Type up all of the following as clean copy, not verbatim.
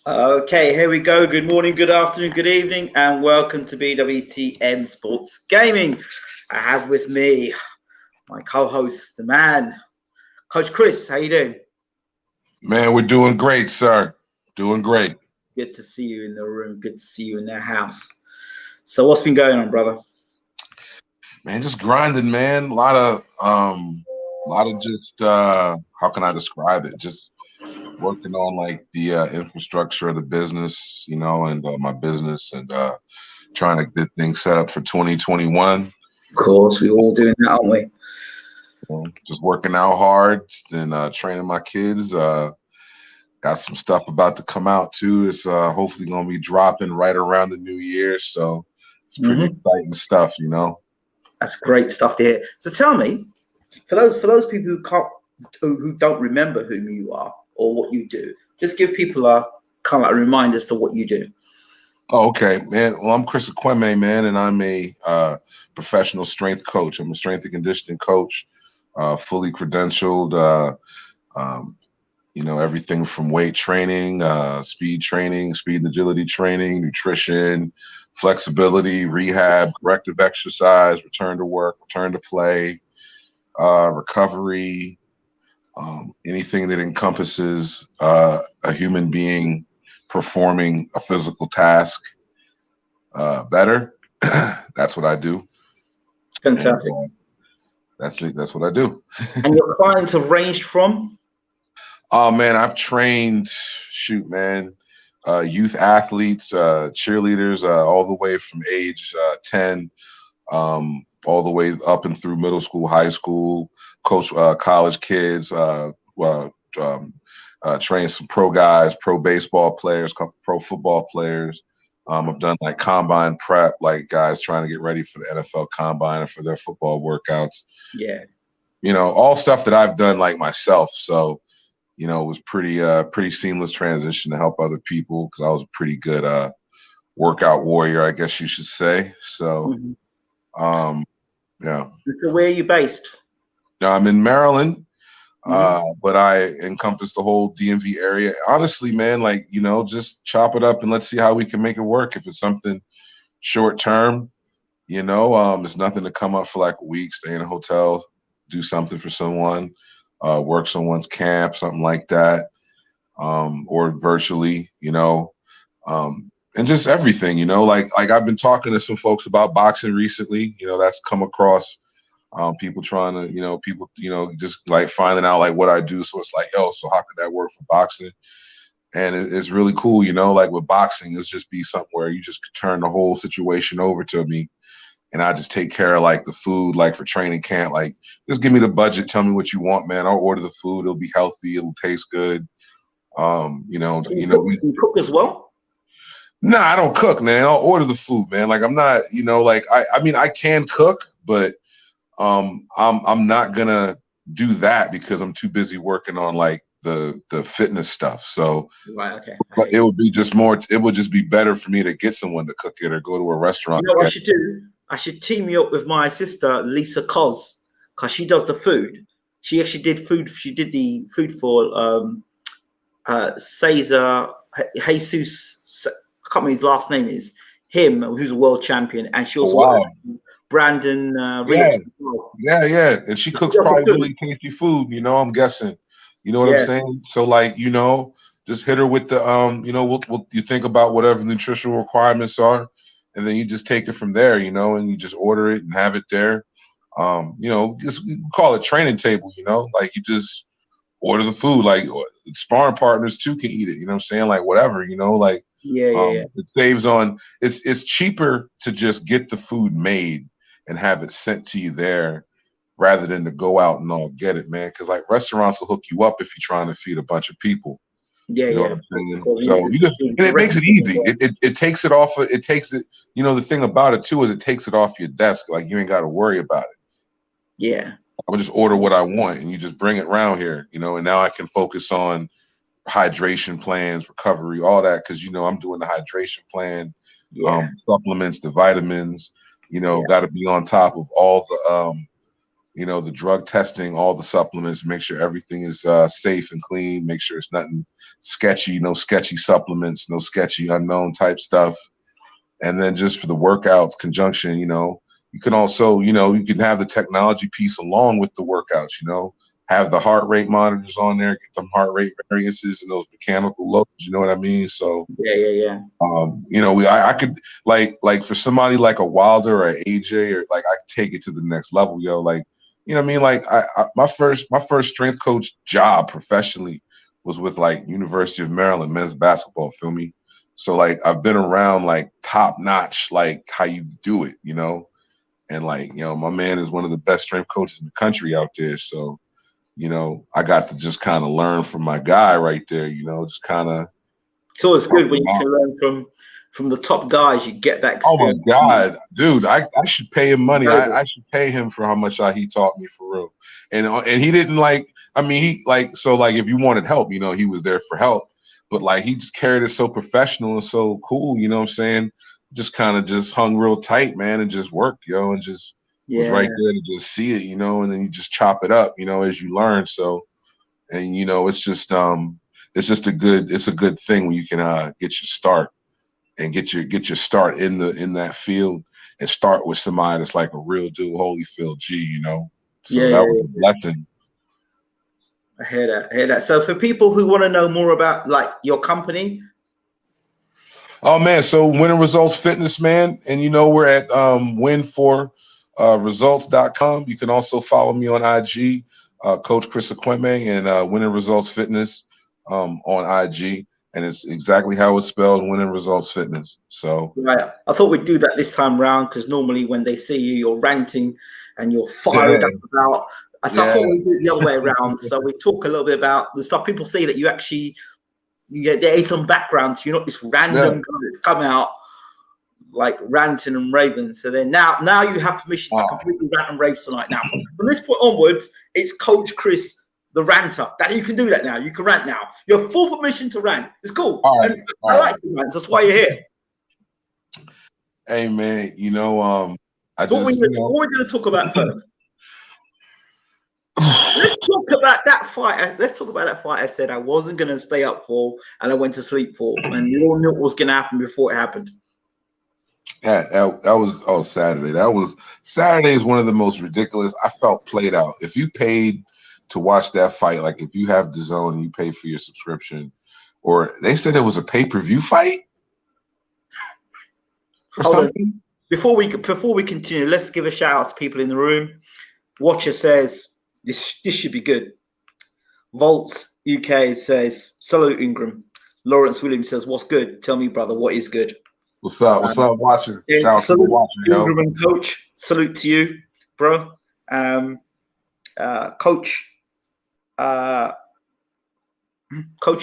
Okay, here we go. Good morning, good afternoon, good evening, and welcome to BWTM Sports Gaming. I have with me my co-host, the man, Coach Chris. How you doing? Man, we're doing great, sir. Doing great. Good to see you in the room. Good to see you in the house. So, what's been going on, brother? Man, just grinding, man. A lot of just how can I describe it? Just working on like the infrastructure of the business, and my business and trying to get things set up for 2021. Of course, we all doing that, aren't we? Just working out hard and training my kids. Got some stuff about to come out too. It's hopefully going to be dropping right around the new year. So it's pretty exciting stuff. That's great stuff to hear. So, tell me, for those people who don't remember whom you are or what you do, just give people a kind of a reminder as to what you do. Oh, okay, man. Well, I'm Chris Aqueme, man, and I'm a professional strength coach. I'm a strength and conditioning coach, fully credentialed. Everything from weight training, speed and agility training, nutrition, flexibility, rehab, corrective exercise, return to work, return to play, recovery, anything that encompasses a human being performing a physical task better. That's what I do. Fantastic. That's what I do. And your clients have ranged from? Oh man, I've trained, youth athletes, cheerleaders, all the way from age 10, all the way up and through middle school, high school, coach college kids, trained some pro guys, pro baseball players, couple pro football players. I've done like combine prep, like guys trying to get ready for the NFL combine or for their football workouts. Yeah. All stuff that I've done like myself. So, it was pretty seamless transition to help other people because I was a pretty good workout warrior, I guess you should say. So, yeah. So where are you based? I'm in Maryland, but I encompass the whole DMV area. Honestly, man, just chop it up and let's see how we can make it work. If it's something short term, it's nothing to come up for like a week, stay in a hotel, do something for someone. Work someone's camp, something like that, or virtually, and just everything, like I've been talking to some folks about boxing recently. That's come across people trying to, people, just like finding out like what I do. So it's like, so how could that work for boxing? And it's really cool, like with boxing, it's just be something where you just turn the whole situation over to me. And I just take care of like the food, like for training camp, like just give me the budget. Tell me what you want, man. I'll order the food. It'll be healthy. It'll taste good. You cook as well? Nah, I don't cook, man. I'll order the food, man. Like I'm not, like I mean, I can cook, but I'm not gonna do that because I'm too busy working on like the fitness stuff. So right, okay. But it would be just more. It would just be better for me to get someone to cook it or go to a restaurant. You know what I should do? I should team you up with my sister Lisa Cos because she does the food. She actually did food. She did the food for Cesar Jesus. I can't remember his last name is him, who's a world champion, and she also Brandon Reeves. Yeah, and she cooks probably really tasty food. I'm guessing. You know what I'm saying? So like, just hit her with the what you think about whatever nutritional requirements are, and then you just take it from there, and you just order it and have it there. Just call it training table, like you just order the food, like sparring partners too can eat it, you know what I'm saying? Like whatever, like it saves on it's cheaper to just get the food made and have it sent to you there rather than to go out and all get it, man. Because like restaurants will hook you up if you're trying to feed a bunch of people. You know what I'm saying? So and it makes it easy. It takes it off. It takes it. The thing about it too is it takes it off your desk. Like you ain't got to worry about it. Yeah. I would just order what I want and you just bring it around here. And now I can focus on hydration plans, recovery, all that. Because I'm doing the hydration plan, supplements, the vitamins. Got to be on top of all the you know, the drug testing, all the supplements, make sure everything is safe and clean, make sure it's nothing sketchy, no sketchy supplements, no sketchy unknown type stuff. And then just for the workouts conjunction, you know, you can also, you know, you can have the technology piece along with the workouts, you know, have the heart rate monitors on there, get them heart rate variances and those mechanical loads, you know what I mean? So Yeah. you know, I could like for somebody like a Wilder or a AJ, or like I could take it to the next level, yo. Like, you know what I mean? Like my first strength coach job professionally was with like University of Maryland men's basketball, feel me? So like I've been around like top notch, like how you do it, you know? And like, you know, my man is one of the best strength coaches in the country out there. So, you know, I got to just kind of learn from my guy right there, you know, just kind of. It's always good when you can learn from the top guys. You get that Oh my experience. God, dude! I should pay him money. Incredible. I should pay him for how much he taught me for real. And he didn't like. I mean, he like so like if you wanted help, you know, he was there for help. But like he just carried it so professional and so cool. You know what I'm saying? Just kind of just hung real tight, man, and just worked, yo, and just was right there to just see it, you know, and then you just chop it up, you know, as you learn. So, and you know, it's just a good thing when you can get your start and get your start in that field and start with somebody that's like a real dude, Holyfield G, you know. So that was a blessing. I hear that. So for people who want to know more about like your company. Oh man, so Winning Results Fitness, man. And you know, we're at win4results.com. You can also follow me on IG, Coach Chris Aqueme, and Winning Results Fitness on IG. And it's exactly how it's spelled, Winning Results Fitness. So right. I thought we'd do that this time around because normally when they see you, you're ranting and you're fired up about. So I thought we'd do it the other way around. So we talk a little bit about the stuff people see that you actually there is some background. So you're not this random guy that's come out like ranting and raving. So then now you have permission to completely rant and rave tonight. Now from this point onwards, it's Coach Chris, the ranter. That you can do that now. You can rant now. You have full permission to rant. It's cool. All right. I like the rants. That's why you're here. Hey man, you know, what we're going to talk about first. Let's talk about that fight. I said I wasn't going to stay up for, and I went to sleep for, and you all knew what was going to happen before it happened. Yeah, that was Saturday. Saturday is one of the most ridiculous. I felt played out. If you paid to watch that fight, like if you have DAZN and you pay for your subscription, or they said it was a pay-per-view fight. Before we continue, let's give a shout out to people in the room. Watcher says this should be good. Volts UK says salute Ingram. Lawrence Williams says what's good? Tell me, brother, what is good? What's up? What's up, Watcher? Shout out to the Watcher, Ingram and Coach. Salute to you, bro. Coach. Coach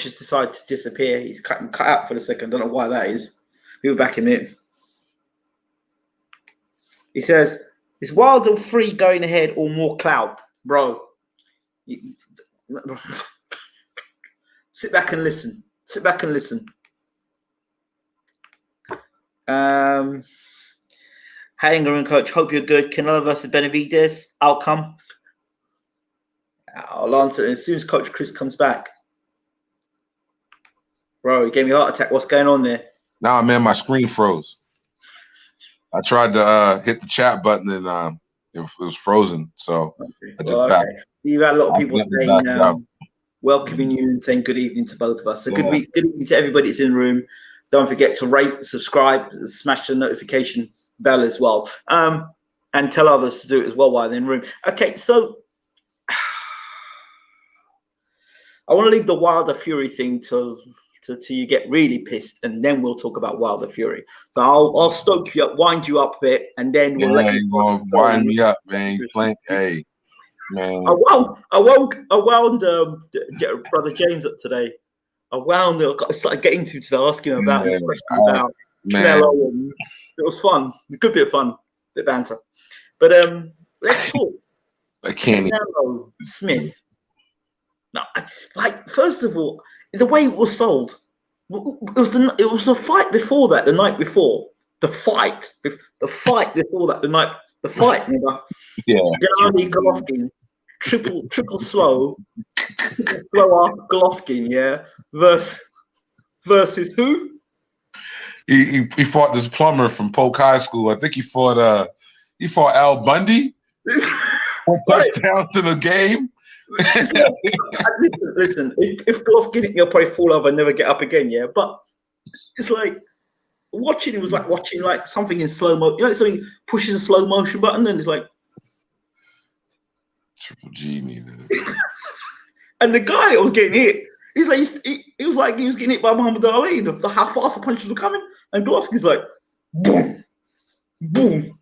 has decided to disappear. He's cut out for a second. Don't know why that is. We'll back him in. He says, is Wilder 3 going ahead or more clout? Bro, sit back and listen. Hey, Ingram and Coach, hope you're good. Canelo versus Benavidez, outcome? I'll answer it as soon as Coach Chris comes back. Bro, he gave me a heart attack. What's going on there? Nah, man, my screen froze. I tried to hit the chat button and it was frozen. So I just back. You've had a lot of people saying welcoming you and saying good evening to both of us. So good evening to everybody that's in the room. Don't forget to rate, subscribe, smash the notification bell as well. And tell others to do it as well while they're in the room. Okay, so I want to leave the Wilder Fury thing till you get really pissed, and then we'll talk about Wilder Fury. So I'll stoke you up, wind you up a bit, and then we'll let you go. Wind me up, man. Hey, man. I wound Brother James up today. I started getting to today, asking him about his questions about Canelo, and it was fun. A good bit of fun, bit of banter. But let's talk. I can't. Canelo Smith. Now, like, first of all, the way it was sold, it was a fight before that, the night before. The fight before that, the night The fight, nigga. Yeah. Gennady Golovkin, triple slower Golovkin, yeah, versus who? He fought this plumber from Polk High School. I think he fought Al Bundy. One touchdown to the game. Listen, if Golovkin hit me, I'll probably fall over and never get up again, yeah. But it's like watching it was like watching like something in slow mo. You know, something pushes a slow motion button, and it's like Triple G needed it. And the guy that was getting hit, he's like he was like he was getting hit by Muhammad Ali. How fast the punches were coming, and Golovkin's like boom, boom,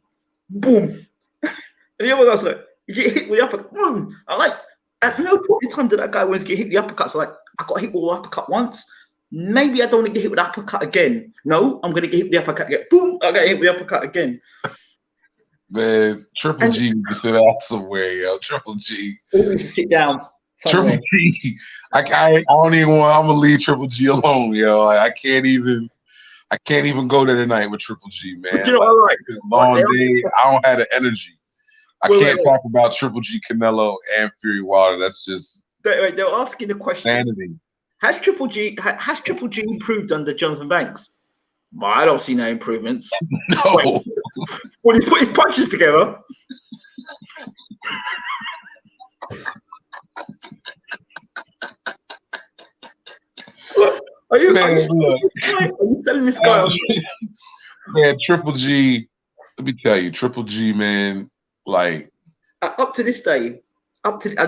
boom, and the other guy's like you get hit with the uppercut. Boom. I like at no point in time did that guy was get hit with the uppercuts. Like I got hit with the uppercut once. Maybe I don't want to get hit with the uppercut again. No, I'm gonna get hit with the uppercut again. Boom! I got hit with the uppercut again. Man, Triple G needs to sit out somewhere, yo. Triple G. Always sit down. Somewhere. Triple G. I don't even want. I'm gonna leave Triple G alone, yo. I can't even go there tonight with Triple G, man. But you know what I like? It's a long day. I don't have the energy. I can't talk about Triple G, Canelo, and Fury Wilder. That's just. They're asking the question. Sanity. Has Triple G improved under Jonathan Banks? Well, I don't see no improvements. No. When he put his punches together. Look, are you selling this guy? Man, Triple G. Let me tell you, Triple G, man. Like up to this day.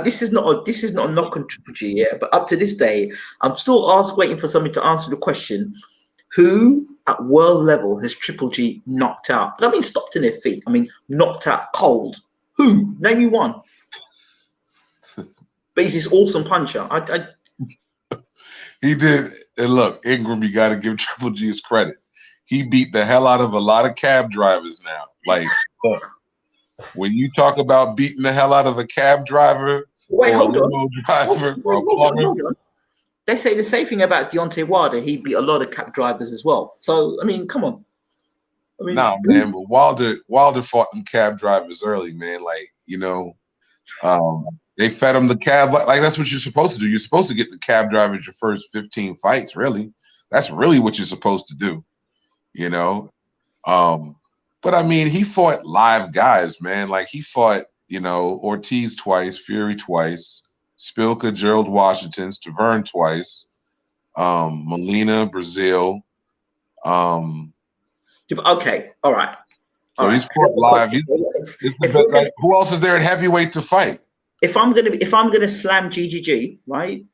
This is not a knock on Triple G, yeah. But up to this day, I'm still waiting for somebody to answer the question: who at world level has Triple G knocked out? I don't mean stopped in their feet. I mean knocked out cold. Who? Name me one. But he's this awesome puncher. He did. And look, Ingram, you got to give Triple G his credit. He beat the hell out of a lot of cab drivers now. Like, look. When you talk about beating the hell out of a cab driver, Hold on. They say the same thing about Deontay Wilder. He beat a lot of cab drivers as well. So I mean, come on. No, man, but Wilder fought them cab drivers early, man. Like, you know, they fed him the cab. Like that's what you're supposed to do. You're supposed to get the cab drivers your first 15 fights. Really, that's really what you're supposed to do. You know. But I mean, he fought live guys, man. Like he fought, you know, Ortiz twice, Fury twice, Spilka, Gerald Washington, Stavern twice, Molina, Brazil. Okay, all right. So he's fought live. Who else is there at heavyweight to fight? If I'm gonna slam GGG, right?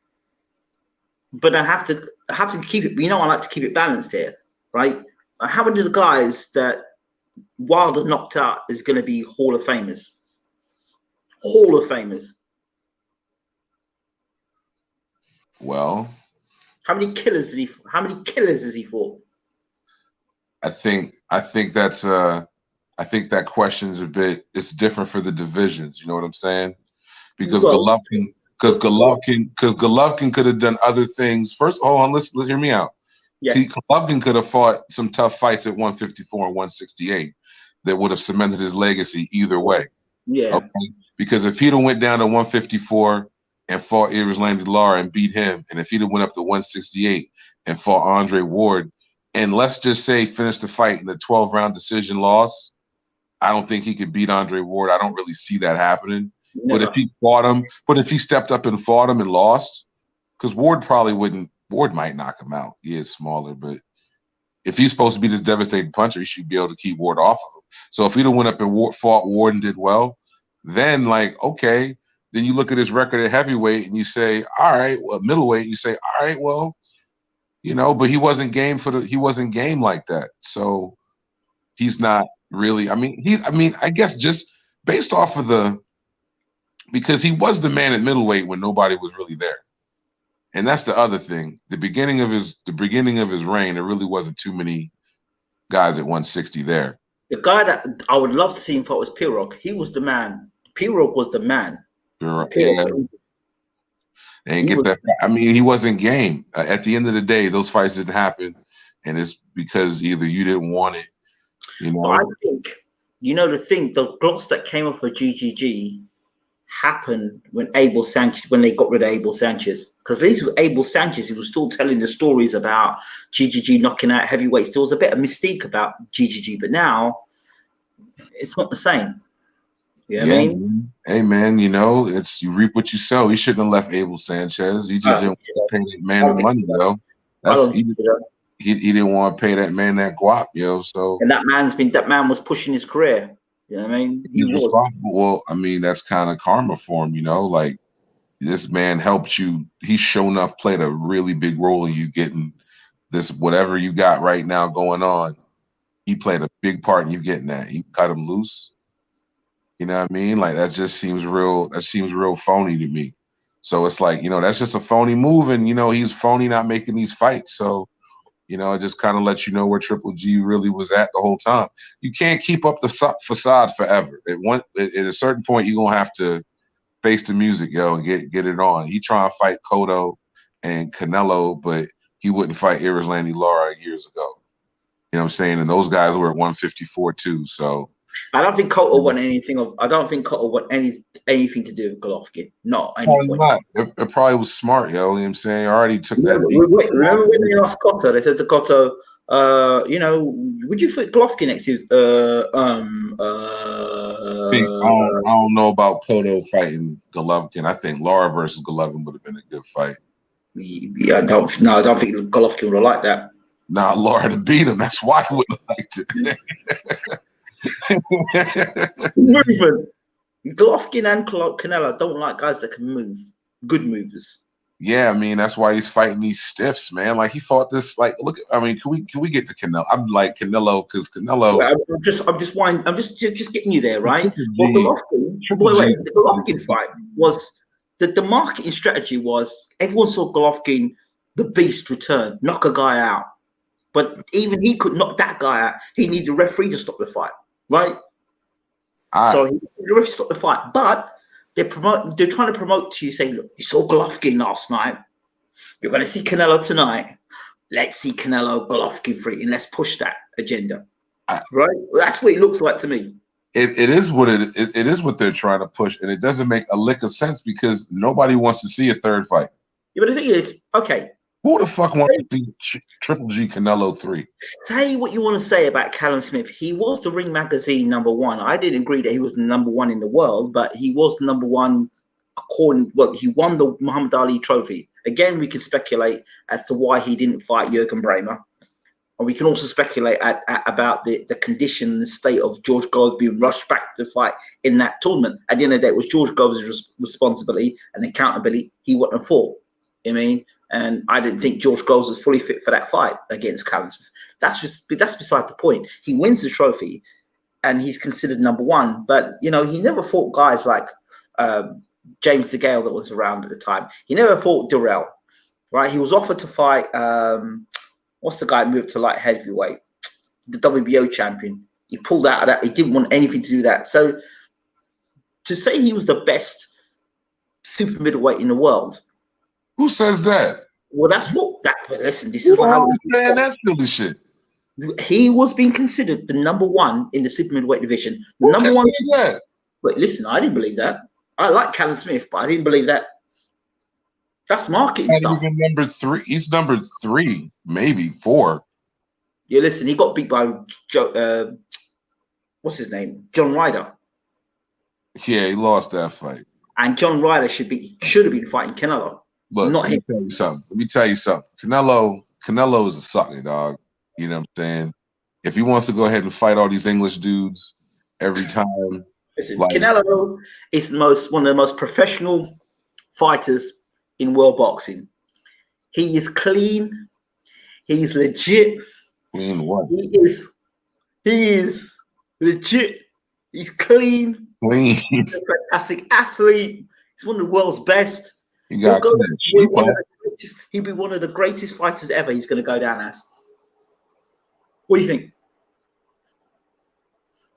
But I have to keep it. You know, I like to keep it balanced here, right? How many of the guys that Wilder knocked out is going to be Hall of Famers? Hall of Famers. Well, how many killers has he fought? I think that question's a bit. It's different for the divisions. You know what I'm saying? Because Golovkin could have done other things. First, hold on. Let's hear me out. Yeah. Golovkin could have fought some tough fights at 154 and 168 that would have cemented his legacy either way. Yeah. Okay? Because if he'd have went down to 154 and fought Erislandy Lara and beat him, and if he'd have went up to 168 and fought Andre Ward, and let's just say finished the fight in a 12-round decision loss, I don't think he could beat Andre Ward. I don't really see that happening. Never. But if he stepped up and fought him and lost, because Ward might knock him out. He is smaller, but if he's supposed to be this devastating puncher, he should be able to keep Ward off of him. So if he'd have went up and fought Ward and did well, then like, okay, then you look at his record at heavyweight and you say, all right, well, middleweight, you say, all right, well, you know, but he wasn't game like that. So he's not really, I guess just based off of because he was the man at middleweight when nobody was really there. And that's the other thing. The beginning of his reign, there really wasn't too many guys at 160 there. The guy that I would love to see him fight was Pirog. He was the man. Pirog was the man. Pirog. And he wasn't game. At the end of the day, those fights didn't happen, and it's because either you didn't want it, you know. But I think the gloss that came off of GGG happened when they got rid of Abel Sanchez. Because these were Abel Sanchez, he was still telling the stories about GGG knocking out heavyweights. There was a bit of mystique about GGG, but now it's not the same. You know what I mean? Man. Hey man, it's you reap what you sow. He shouldn't have left Abel Sanchez. He just didn't want to pay that man the money, yo. He didn't want to pay that man that guap, yo. So and that man was pushing his career. You know what I mean? He was responsible. Well, I mean, that's kind of karma for him, like this man helped you. He sure enough played a really big role in you getting this whatever you got right now going on. He played a big part in you getting that. You cut him loose. You know what I mean? Like that just seems real. That seems real phony to me. So it's like, that's just a phony move, and he's phony not making these fights. So, it just kind of lets you know where Triple G really was at the whole time. You can't keep up the facade forever. At a certain point, you're gonna have to face the music, yo, and get it on. He trying to fight Cotto and Canelo, but he wouldn't fight Erislandy Lara years ago. You know what I'm saying? And those guys were at 154 too. So I don't think Cotto want anything to do with Golovkin. Not any point. Not. It probably was smart, yo. You know what I'm saying? I already took that. Remember when they asked Cotto? They said to Cotto, would you fight Golovkin next year? I don't know about Cotto fighting Golovkin. I think Lara versus Golovkin would have been a good fight. Yeah, I don't think Golovkin would have liked that. Nah, Lara to beat him. That's why I would have liked it. Movement. Golovkin and Canelo don't like guys that can move. Good movers. Yeah, I mean that's why he's fighting these stiffs, man. Like he fought this. Like, look, I mean, can we get to Canelo? I'm like Canelo because Canelo. Well, I'm just getting you there, right? Well, the Golovkin fight was the marketing strategy was everyone saw Golovkin, the beast, return, knock a guy out, but even he could knock that guy out. He needed a referee to stop the fight, right? So he needed to stop the fight, but. They're trying to promote to you, saying, look, you saw Golovkin last night. You're going to see Canelo tonight. Let's see Canelo Golovkin fighting. Let's push that agenda. Right? Well, that's what it looks like to me. It is what it is what they're trying to push, and it doesn't make a lick of sense because nobody wants to see a third fight. Yeah, but the thing is, okay. Who the fuck wants to see Triple G Canelo 3? Say what you want to say about Callum Smith. He was the Ring Magazine #1. I didn't agree that he was the #1 in the world, but he was the #1 he won the Muhammad Ali trophy. Again, we can speculate as to why he didn't fight Jürgen Bremer. And we can also speculate about the condition and the state of George Groves being rushed back to fight in that tournament. At the end of the day, it was George Groves' responsibility and accountability. He wouldn't have fought. I mean, and I didn't think George Groves was fully fit for that fight against Callum Smith. That's beside the point. He wins the trophy, and he's considered #1. But he never fought guys like James DeGale that was around at the time. He never fought Durrell, right? He was offered to fight. What's the guy who moved to light heavyweight? The WBO champion. He pulled out of that. He didn't want anything to do with that. So to say he was the best super middleweight in the world. Who says that? Well, listen, this is what I was saying. That's silly shit. He was being considered the #1 in the super middleweight division. The #1. But listen, I didn't believe that. I like Callum Smith, but I didn't believe that. That's marketing stuff. Even number 3. He's number 3, maybe 4. Yeah, listen, he got beat by what's his name? John Ryder. Yeah, he lost that fight. And John Ryder should have been fighting Canelo. Look, not him. Let me tell you something. Canelo is a sucker, dog. You know what I'm saying? If he wants to go ahead and fight all these English dudes every time. Listen, Canelo is one of the most professional fighters in world boxing. He is clean. He's legit. Clean what? He is legit. He's clean. Clean. He's a fantastic athlete. He's one of the world's best. He'll be one of the greatest fighters ever. He's going to go down as. What do you think?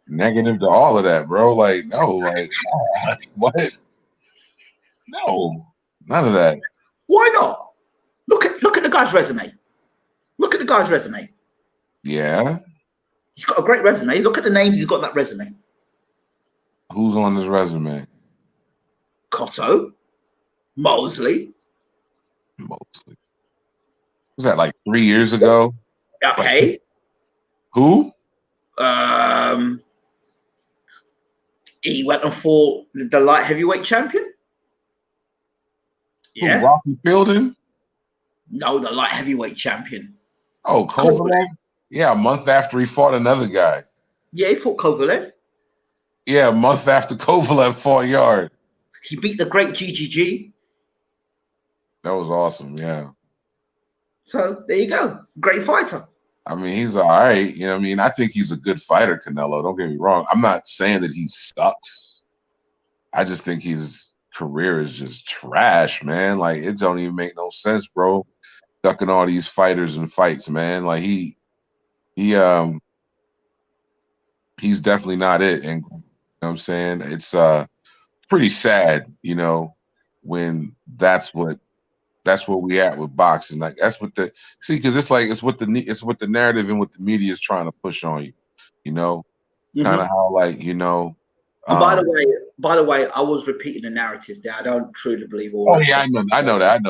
Negative to all of that, bro. Like, no, like, what? No, none of that. Why not? Look at the guy's resume. Yeah. He's got a great resume. Look at the names he's got on that resume. Who's on his resume? Cotto, Mosley. Mostly. Was that like 3 years ago? Like Okay. who? He went and fought the light heavyweight champion. Who? Yeah. Rocky Fielding? No, the light heavyweight champion. Oh, Kovalev? Yeah, a month after he fought another guy. Yeah, he fought Kovalev. Yeah, a month after Kovalev fought Yard. He beat the great GGG. That was awesome, yeah. So there you go. Great fighter. I mean, he's all right. You know what I mean? I think he's a good fighter, Canelo. Don't get me wrong. I'm not saying that he sucks. I just think his career is just trash, man. Like, it don't even make no sense, bro. Ducking all these fighters and fights, man. Like, he's definitely not it. And you know what I'm saying? It's pretty sad, you know, when that's what we at with boxing. Like that's what the see, because it's what the narrative and what the media is trying to push on you. You know, kind of how like And by the way, I was repeating the narrative there. I don't truly believe all. Oh yeah, I know that.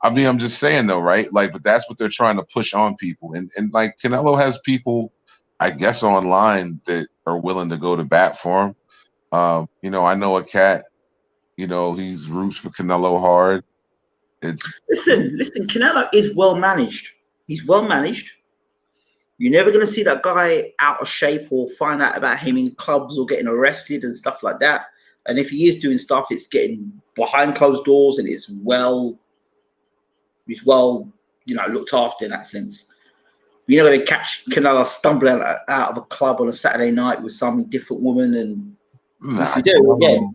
I mean, I'm just saying though, right? Like, but that's what they're trying to push on people, and like Canelo has people, I guess, online that are willing to go to bat for him. You know, I know a cat. You know, he's roots for Canelo hard. Listen. Canelo is well managed. He's well managed. You're never going to see that guy out of shape or find out about him in clubs or getting arrested and stuff like that. And if he is doing stuff, it's getting behind closed doors and it's well, looked after in that sense. You're never going to catch Canelo stumbling out of a club on a Saturday night with some different woman. And if you do, again,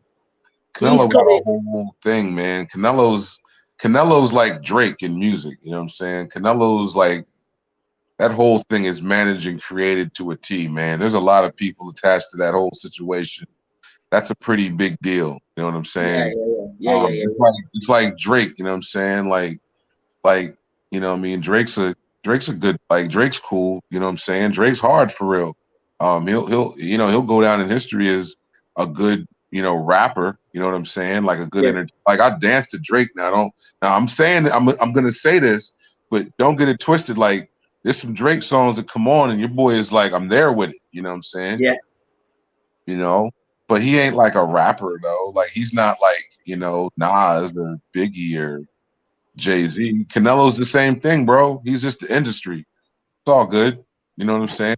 Canelo got a whole thing, man. Canelo's like Drake in music. You know what I'm saying? Canelo's like that whole thing is managed and created to a T, man. There's a lot of people attached to that whole situation. That's a pretty big deal. You know what I'm saying? Yeah. It's like Drake. You know what I'm saying? Like you know what I mean? Drake's a good, like Drake's cool. You know what I'm saying? Drake's hard for real. He'll go down in history as a good, rapper. You know what I'm saying? Like a good like I dance to Drake now. I'm saying I'm gonna say this, but don't get it twisted. Like there's some Drake songs that come on and your boy is like, I'm there with it. You know what I'm saying? Yeah. You know, but he ain't like a rapper though. Like he's not like, Nas or Biggie or Jay-Z. Canelo's the same thing, bro. He's just the industry. It's all good. You know what I'm saying?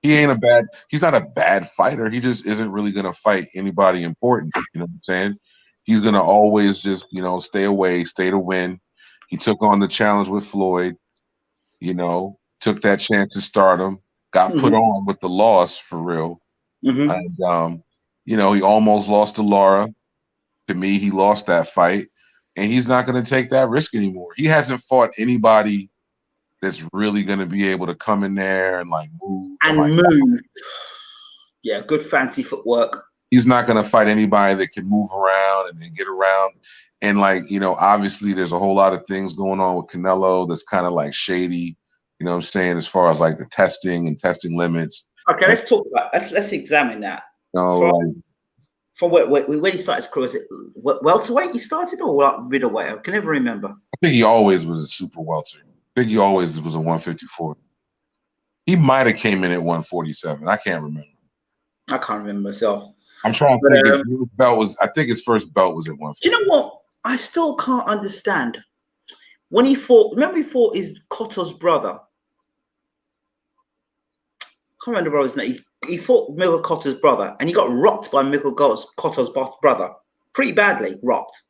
He's not a bad fighter. He just isn't really gonna fight anybody important. You know what I'm saying? He's gonna always just, stay away, stay to win. He took on the challenge with Floyd, took that chance to start him, got put on with the loss for real. And he almost lost to Lara. To me, he lost that fight. And he's not going to take that risk anymore. He hasn't fought anybody that's really going to be able to come in there and like move. Yeah, good fancy footwork. He's not going to fight anybody that can move around and then get around. And like, obviously there's a whole lot of things going on with Canelo that's kind of like shady, you know what I'm saying, as far as like the testing and testing limits. Okay, let's talk about let's examine that. From when he started his career, was it welterweight he started or middleweight? I can never remember. I think he always was a super welter. I think he always was a 154. He might have came in at 147. I can't remember. I can't remember myself. I'm trying to think. I think his first belt was at 150. Do you know what? I still can't understand. When he fought, remember he fought his Cotto's brother. I can't remember the brother's name. He fought Miguel Cotto's brother, and he got rocked by Miguel Cotto's brother pretty badly, rocked.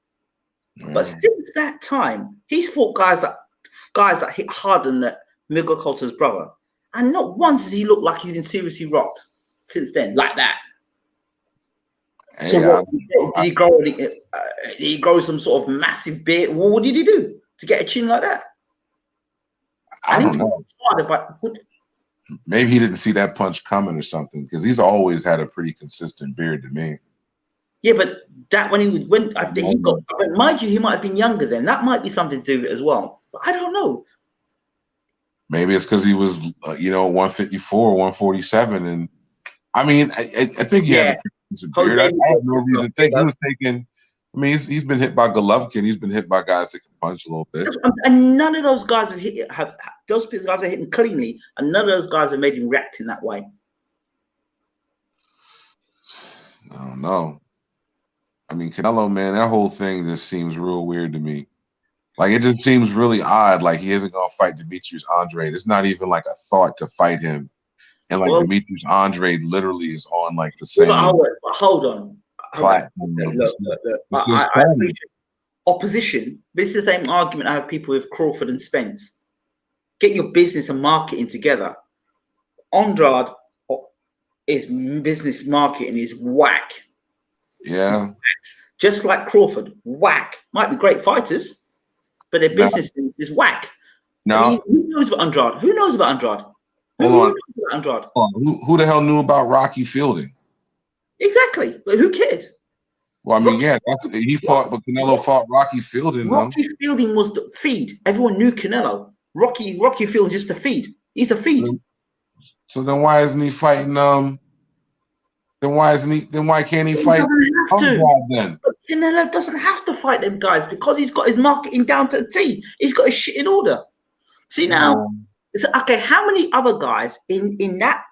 But since that time, he's fought guys that hit harder than Miguel Cotto's brother, and not once has he looked like he's been seriously rocked since then, like that. Hey, so did he grow some sort of massive beard? Well, what did he do to get a chin like that? I don't know. Maybe he didn't see that punch coming or something, because he's always had a pretty consistent beard to me. Yeah, but that mind you, he might have been younger then. That might be something to do with it as well. But I don't know. Maybe it's because he was, 154, 147, and I mean, I think he has a pretty decent beard. I have no reason to think he was taking. I mean, he's been hit by Golovkin. He's been hit by guys that can punch a little bit. And none of those guys have those guys are hitting cleanly, and none of those guys have made him react in that way. I don't know. I mean, Canelo, man, that whole thing just seems real weird to me. Like, it just seems really odd. Like, he isn't going to fight Demetrius Andrade. It's not even like a thought to fight him. And like Demetrius Andrade literally is on like the same. Hold on. Platform. Look. I appreciate opposition. This is the same argument I have people with Crawford and Spence. Get your business and marketing together. Andrade is business marketing is whack. Yeah. Just like Crawford, whack. Might be great fighters, but their business is whack. No. I mean, who knows about Andrade? Who knows about Andrade? Who the hell knew about Rocky Fielding? Exactly. But who cares? Well, I mean, he fought, but Canelo fought Rocky Fielding. Rocky Fielding was the feed. Everyone knew Canelo. Rocky Fielding just the feed. He's the feed. So then why isn't he fighting? Then why can't he fight? Then Canelo doesn't have to fight them guys because he's got his marketing down to a T. He's got his shit in order. See now, it's okay. How many other guys in that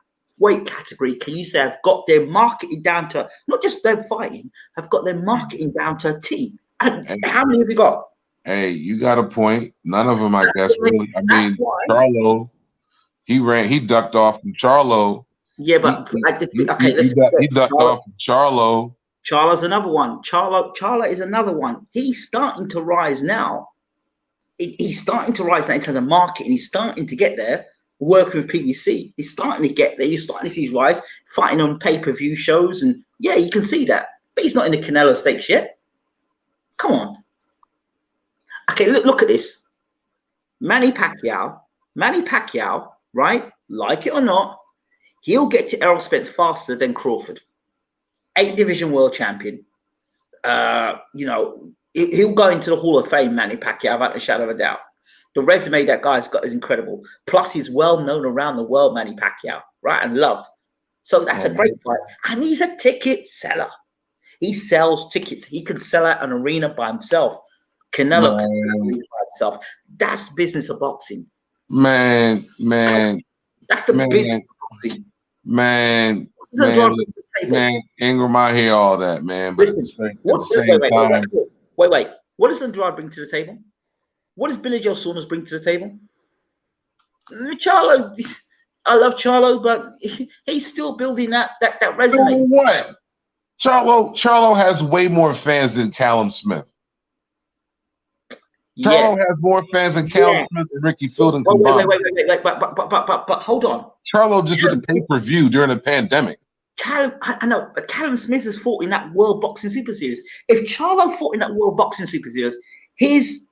weight category can you say have got their marketing down to not just them fighting, have got their marketing down to a T? And how many have you got? Hey, you got a point. None of them, I guess, really. I mean, Charlo, he ducked off from Charlo. Yeah, but he ducked off from Charlo. Charlo's another one. Charlo is another one. He's starting to rise now. He's starting to rise now in terms of marketing. He's starting to get there. Working with PBC, he's starting to get there. You're starting to see his rise, fighting on pay-per-view shows, and yeah, you can see that. But he's not in the Canelo stakes yet. Come on. Okay, look at this. Manny Pacquiao, right? Like it or not, he'll get to Errol Spence faster than Crawford. 8 division world champion. He'll go into the Hall of Fame, Manny Pacquiao, without a shadow of a doubt. The resume that guy's got is incredible. Plus, he's well known around the world, Manny Pacquiao, right? And loved. So that's a great fight. And he's a ticket seller. He sells tickets. He can sell out an arena by himself. Canelo can sell an arena by himself. That's business of boxing. Man. That's the business of boxing. Man, Ingram, I hear all that, man. But wait. What does Andrade bring to the table? What does Billy Joe Saunders bring to the table? Charlo, I love Charlo, but he's still building that resume. What? Charlo has way more fans than Callum Smith. Charlo has more fans than Callum Smith and Ricky Fielding combined. Wait, but hold on. Charlo just did a pay-per-view during the pandemic. I know, but Callum Smith has fought in that World Boxing Super Series. If Charlo fought in that World Boxing Super Series, he's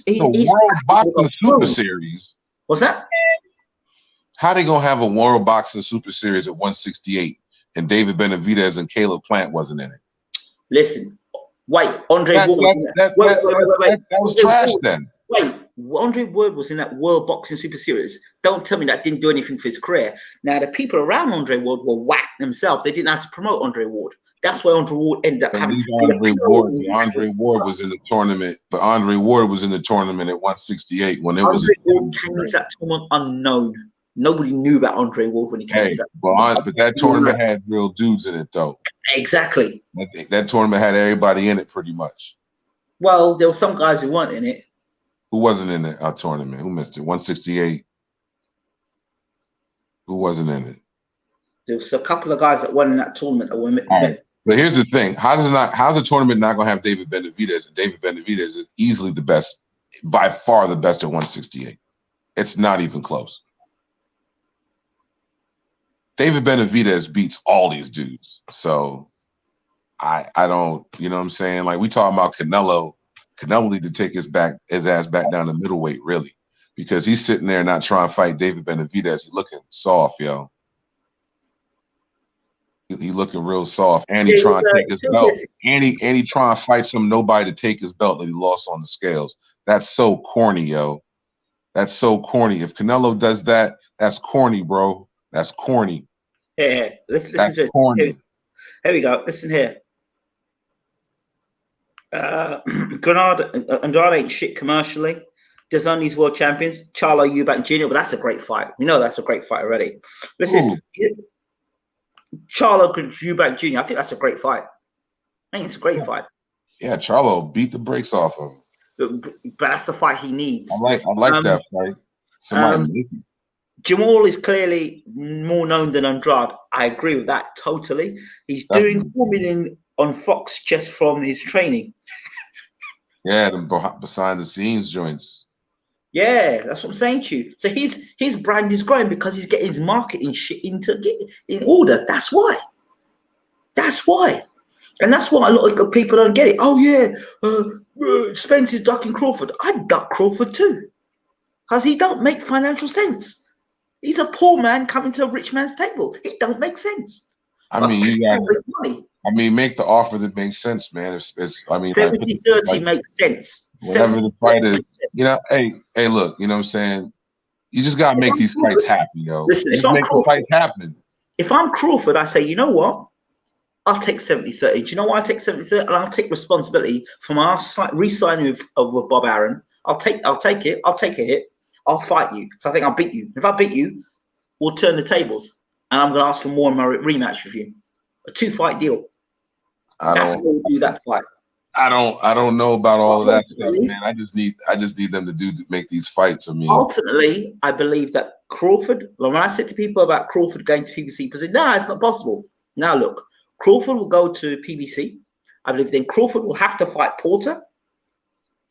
World Boxing Super Series. What's that? How they gonna have a World Boxing Super Series at 168 and David Benavidez and Caleb Plant wasn't in it? Listen, wait, Andre Ward. That was trash then. Wait, Andre Ward was in that World Boxing Super Series. Don't tell me that didn't do anything for his career. Now, the people around Andre Ward were whack themselves. They didn't have to promote Andre Ward. That's why Andre Ward ended up having. Andre Ward was in the tournament, but Andre Ward was in the tournament at 168 when it was. Andre Ward came into that tournament unknown. Nobody knew about Andre Ward when he came to that. But that tournament had real dudes in it, though. Exactly. That tournament had everybody in it, pretty much. Well, there were some guys who weren't in it. Who wasn't in the tournament? Who missed it? 168. Who wasn't in it? There was a couple of guys that won in that tournament that were. But here's the thing: how's the tournament not going to have David Benavidez? And David Benavidez is easily the best, by far the best at 168. It's not even close. David Benavidez beats all these dudes. So I don't, you know what I'm saying? Like, we talking about Canelo. Canelo need to take his ass back down to middleweight, really, because he's sitting there not trying to fight David Benavidez. He's looking soft, yo. He looking real soft, and he trying to take his belt, and he trying to fight some nobody to take his belt that he lost on the scales. That's so corny, yo. That's so corny. If Canelo does that, that's corny, bro. That's corny. Yeah, listen That's to this. corny. Here we go. Listen here. Andrade ain't shit commercially. Desoni's world champions. Charlo Eubank Jr., but that's a great fight. We know that's a great fight already. Listen, Charlo Eubank Jr., I think that's a great fight. I think it's a great fight. Yeah, Charlo beat the brakes off of him. But that's the fight he needs. I like that fight. Somebody Jamal is clearly more known than Andrade. I agree with that totally. He's doing 4 million on Fox just from his training. Yeah, them behind the scenes joints. Yeah, that's what I'm saying to you. So his brand is growing because he's getting his marketing shit in order. That's why. That's why. And that's why a lot of people don't get it. Oh, yeah, Spence is ducking Crawford. I'd duck Crawford too. Because he don't make financial sense. He's a poor man coming to a rich man's table. It don't make sense. I mean, you got money. I mean, make the offer that makes sense, man. It's 70-30 makes sense. Whenever the fight is, hey, look, you know what I'm saying? You just got to make these fights happen, yo. Listen, just make the fight happen. If I'm Crawford, I say, you know what? I'll take 70-30. Do you know why I take 70-30? And I'll take responsibility for my re-signing with Bob Arum. I'll take it. I'll take a hit. I'll fight you because I think I'll beat you. If I beat you, we'll turn the tables, and I'm going to ask for more in my rematch with you. A 2-fight deal. That's how we do that fight. I don't know about all of that stuff, man. I just need them to make these fights. I mean, ultimately, I believe that Crawford. When I said to people about Crawford going to PBC, people said, "No, it's not possible." Now look, Crawford will go to PBC. I believe then Crawford will have to fight Porter.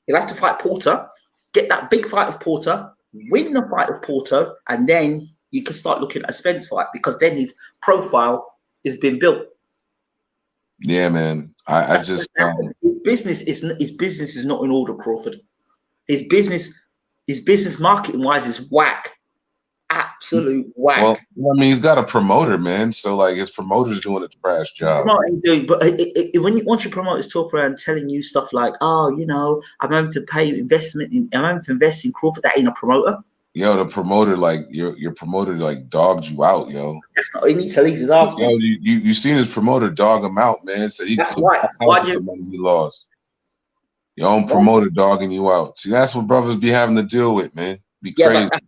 He'll have to fight Porter, get that big fight of Porter, win the fight of Porter, and then you can start looking at a Spence fight because then his profile has been built. Yeah, man. I just his business is not in order, Crawford. His business marketing wise is whack. Absolute whack. Well, I mean, he's got a promoter, man. So like his promoter's doing a trash job. Once your promoters talk around telling you stuff like, "Oh, you know, I'm going to invest in Crawford," that ain't a promoter. Yo, the promoter, like your promoter, like dogged you out, yo. That's not. He needs to leave his ass. Yo, you seen his promoter dog him out, man. So that's why. He lost. Your own promoter dogging you out. See, that's what brothers be having to deal with, man. Be crazy. But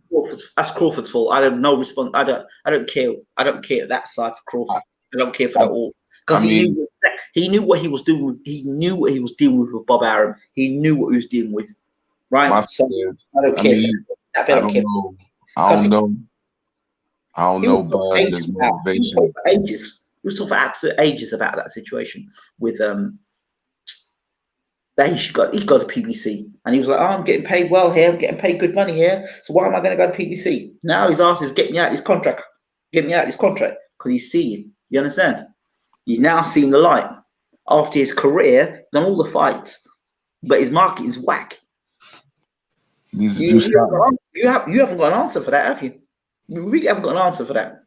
that's Crawford's fault. I have no response. I don't care. I don't care that side for Crawford. I don't care for that all because he knew what he was doing. He knew what he was dealing with Bob Arum. He knew what he was dealing with. Right. I don't care. I don't know, but there's motivation. He was talking for absolute ages about that situation with that he got to PBC, and he was like, "Oh, I'm getting paid well here. I'm getting paid good money here. So why am I going to go to PBC?" Now his ass is getting me out of this contract. Get me out of this contract because he's seeing. You understand? He's now seen the light after his career, done all the fights, but his marketing's whack. He needs to do something. You haven't got an answer for that, have you? You really haven't got an answer for that.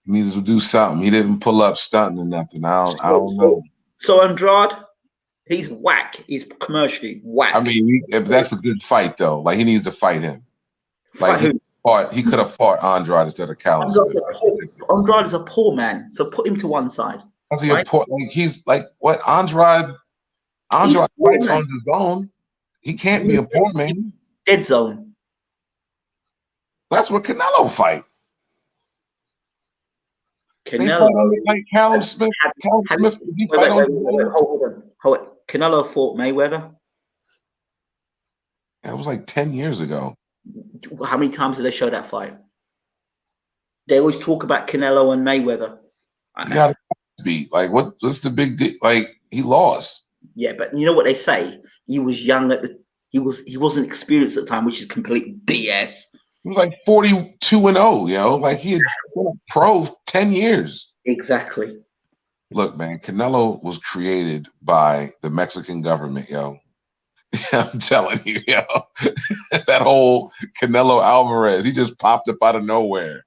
He needs to do something. He didn't pull up stunting or nothing. I don't know. So Andrade, he's whack. He's commercially whack. I mean, if that's a good fight though, like he needs to fight him. Like he could have fought Andrade instead of Callum. Andrade is a poor man, so put him to one side. How's he a poor? Like he's like what Andrade fights on his own. He can't be a poor man. Dead zone. That's what Canelo fight. Canelo like Callum Smith. Hold on. Canelo fought Mayweather. That was like 10 years ago. How many times did they show that fight? They always talk about Canelo and Mayweather. You gotta beat. Like what's the big deal? Like he lost. Yeah, but you know what they say? He was young he wasn't experienced at the time, which is complete BS. He was like 42-0, yo. Like he had been a pro 10 years. Exactly. Look, man, Canelo was created by the Mexican government, yo. I'm telling you, yo. That whole Canelo Alvarez, he just popped up out of nowhere.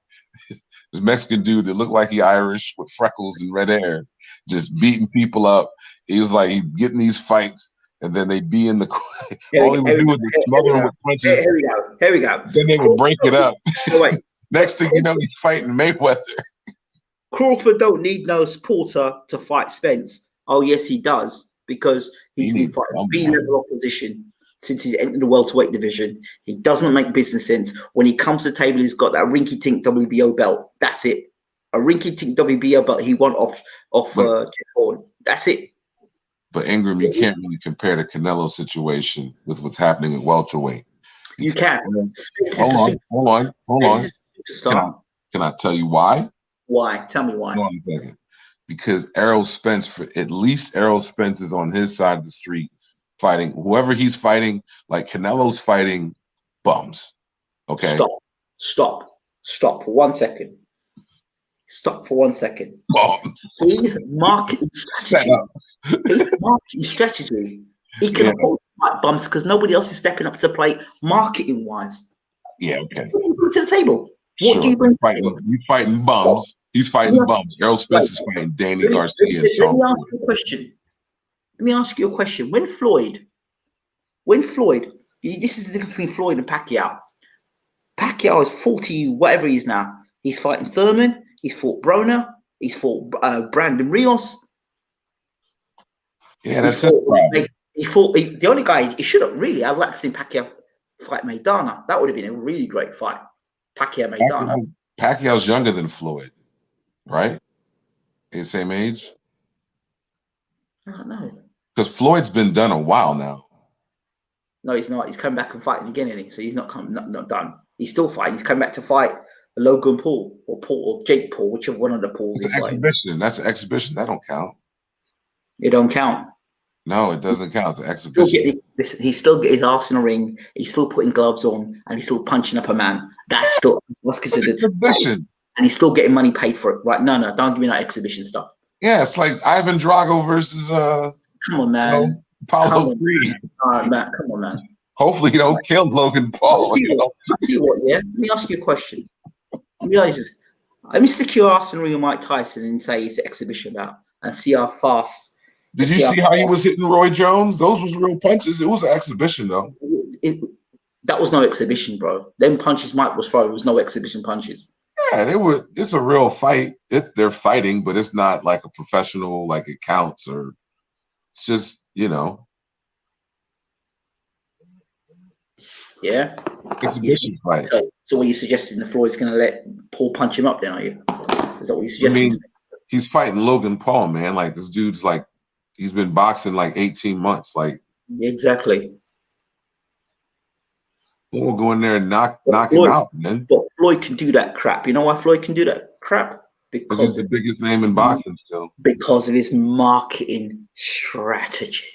This Mexican dude that looked like he Irish with freckles and red hair, just beating people up. He was like, he's getting these fights, and then they'd be in the all he would do was smother him with punches. Here we go. Then they would break it up. Wait. Next thing you know, he's fighting Mayweather. Crawford don't need no supporter to fight Spence. Oh, yes, he does, because he's been fighting B-level opposition since he entered the welterweight division. He doesn't make business sense. When he comes to the table, he's got that rinky-tink WBO belt. That's it. A rinky-tink WBO belt he won off Jeff Horn. That's it. But Ingram, you can't really compare the Canelo situation with what's happening at welterweight. You can. Hold on. Can I tell you why? Why? Tell me why. Hold on a second. Because Errol Spence, at least Errol Spence is on his side of the street fighting whoever he's fighting. Like Canelo's fighting bums. Okay. Stop for 1 second. Stop for 1 second. He's marketing strategy. He can afford to fight bums because nobody else is stepping up to the plate marketing wise. Yeah, okay. What do you bring to the table? What do you bring to the table? He's fighting bums. He's fighting bums. Errol Spence is fighting Danny Garcia. Let me ask you a question. Let me ask you a question. When Floyd, this is the difference between Floyd and Pacquiao. Pacquiao is 40, whatever he is now. He's fighting Thurman. He's fought Broner. He's fought Brandon Rios. Yeah, that's it. He fought the only guy he should have really. I'd like to see Pacquiao fight Maidana. That would have been a really great fight. Pacquiao Maidana. Pacquiao's younger than Floyd, right? He's the same age. I don't know. Because Floyd's been done a while now. No, he's not. He's come back and fighting again, isn't he? So he's not done. He's still fighting. He's come back to fight Logan Paul or Jake Paul, whichever one of the Pauls he's fighting. Exhibition. That's an exhibition. That don't count. It don't count. No, it doesn't count. It's the exhibition. He still get his arse in a ring. He's still putting gloves on, and he's still punching up a man. That's still what's considered exhibition. And he's still getting money paid for it. Right? No, don't give me that exhibition stuff. Yeah, it's like Ivan Drago versus Come on, man. Paulo Creed. Man, come on, man. Hopefully you don't kill Logan Paul. Let me ask you a question. Let me stick your arse in the ring with Mike Tyson and say it's an exhibition bout and see how fast. Did you see how he was hitting Roy Jones? Those was real punches. It was an exhibition, though. That was no exhibition, bro. Them punches Mike was throwing was no exhibition punches. Yeah, they were. It's a real fight. They're fighting, but it's not like a professional, like it counts, or it's just Yeah. Exhibition fight. So what you suggesting? The Floyd's going to let Paul punch him up? Then are you? Is that what you suggesting? I mean, he's fighting Logan Paul, man. Like this dude's like. He's been boxing like 18 months. Like exactly. We'll go in there and knock him out, man. But Floyd can do that crap. You know why Floyd can do that crap? Because he's the biggest name in boxing still. Because of his marketing strategy.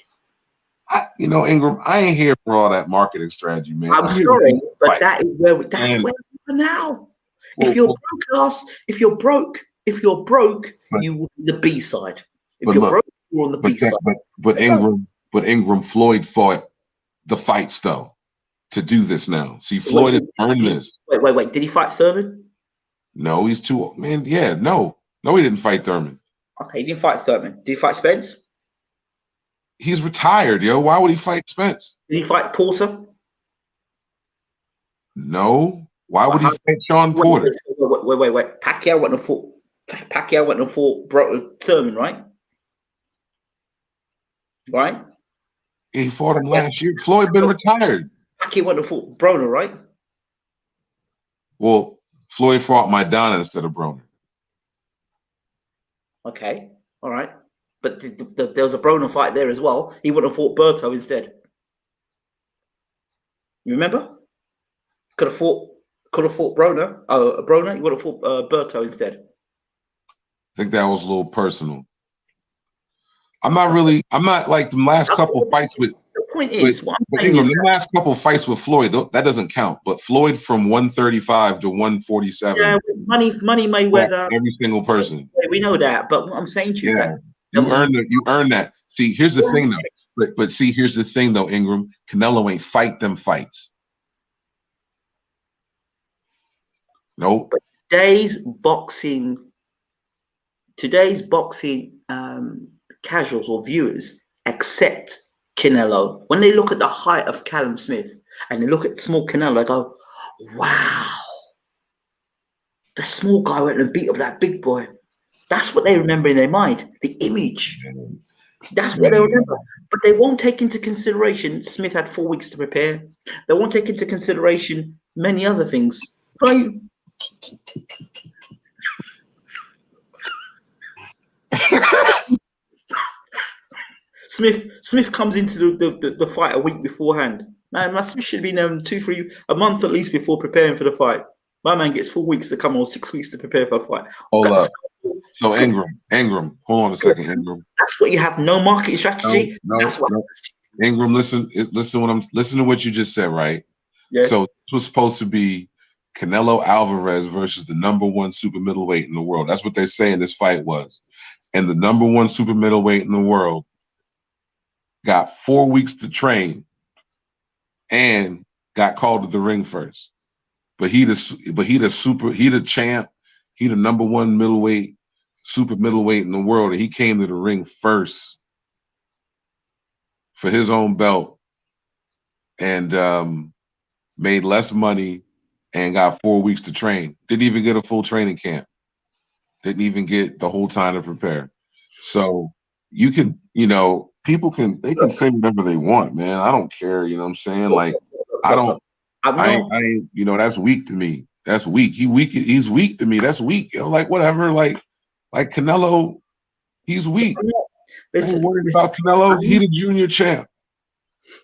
Ingram, I ain't here for all that marketing strategy, man. I'm sorry, but that's where we are now. If you're broke, you will be the B side. If you're broke, you're on the B side. But Ingram, Floyd fought the fights though to do this now. See, Floyd has earned this. Wait. Did he fight Thurman? No, he's too old. Man, yeah, no, he didn't fight Thurman. Okay, he didn't fight Thurman. Did he fight Spence? He's retired, yo. Why would he fight Spence? Did he fight Porter? No. Why would he fight Sean Porter? Wait. Pacquiao went and fought Thurman, right? Right? He fought him last year. Floyd been retired. Pacquiao went and fought Broner, right? Well, Floyd fought Maidana instead of Broner. Okay, all right. But there was a Broner fight there as well. He would have fought Berto instead. You remember? Could have fought Broner. Broner. He would have fought Berto instead. I think that was a little personal. I'm not like the last couple fights with. The point is, the last couple fights with Floyd, that doesn't count. But Floyd from 135 to 147. Yeah, money Mayweather. Every single person. We know that, but what I'm saying to you is that you earn that. See, here's the thing though. But see, here's the thing though, Ingram. Canelo ain't fight them fights. Nope. But today's boxing casuals or viewers accept Canelo. When they look at the height of Callum Smith and they look at small Canelo, they go, wow, the small guy went and beat up that big boy. That's what they remember in their mind, the image. Man. That's what they remember. But they won't take into consideration Smith had 4 weeks to prepare. They won't take into consideration many other things. Right? Smith comes into the fight a week beforehand. Man, my Smith should have been a month at least before preparing for the fight. My man gets 4 weeks to come or 6 weeks to prepare for a fight. Hold up. So Ingram, hold on a second, Ingram. That's what you have. No marketing strategy. No. Ingram, listen to what you just said, right? Yeah. So this was supposed to be Canelo Alvarez versus the #1 super middleweight in the world. That's what they're saying this fight was. And the #1 super middleweight in the world got 4 weeks to train and got called to the ring first. But he the champ, he the #1 middleweight, super middleweight in the world, and he came to the ring first for his own belt and made less money and got 4 weeks to train. Didn't even get a full training camp. Didn't even get the whole time to prepare. So you can, people can say whatever they want, man. I don't care, you know what I'm saying? Like, that's weak to me. That's weak. He's weak to me. That's weak. Like, whatever. Like Canelo, he's weak. I'm worried about Canelo. He the junior champ.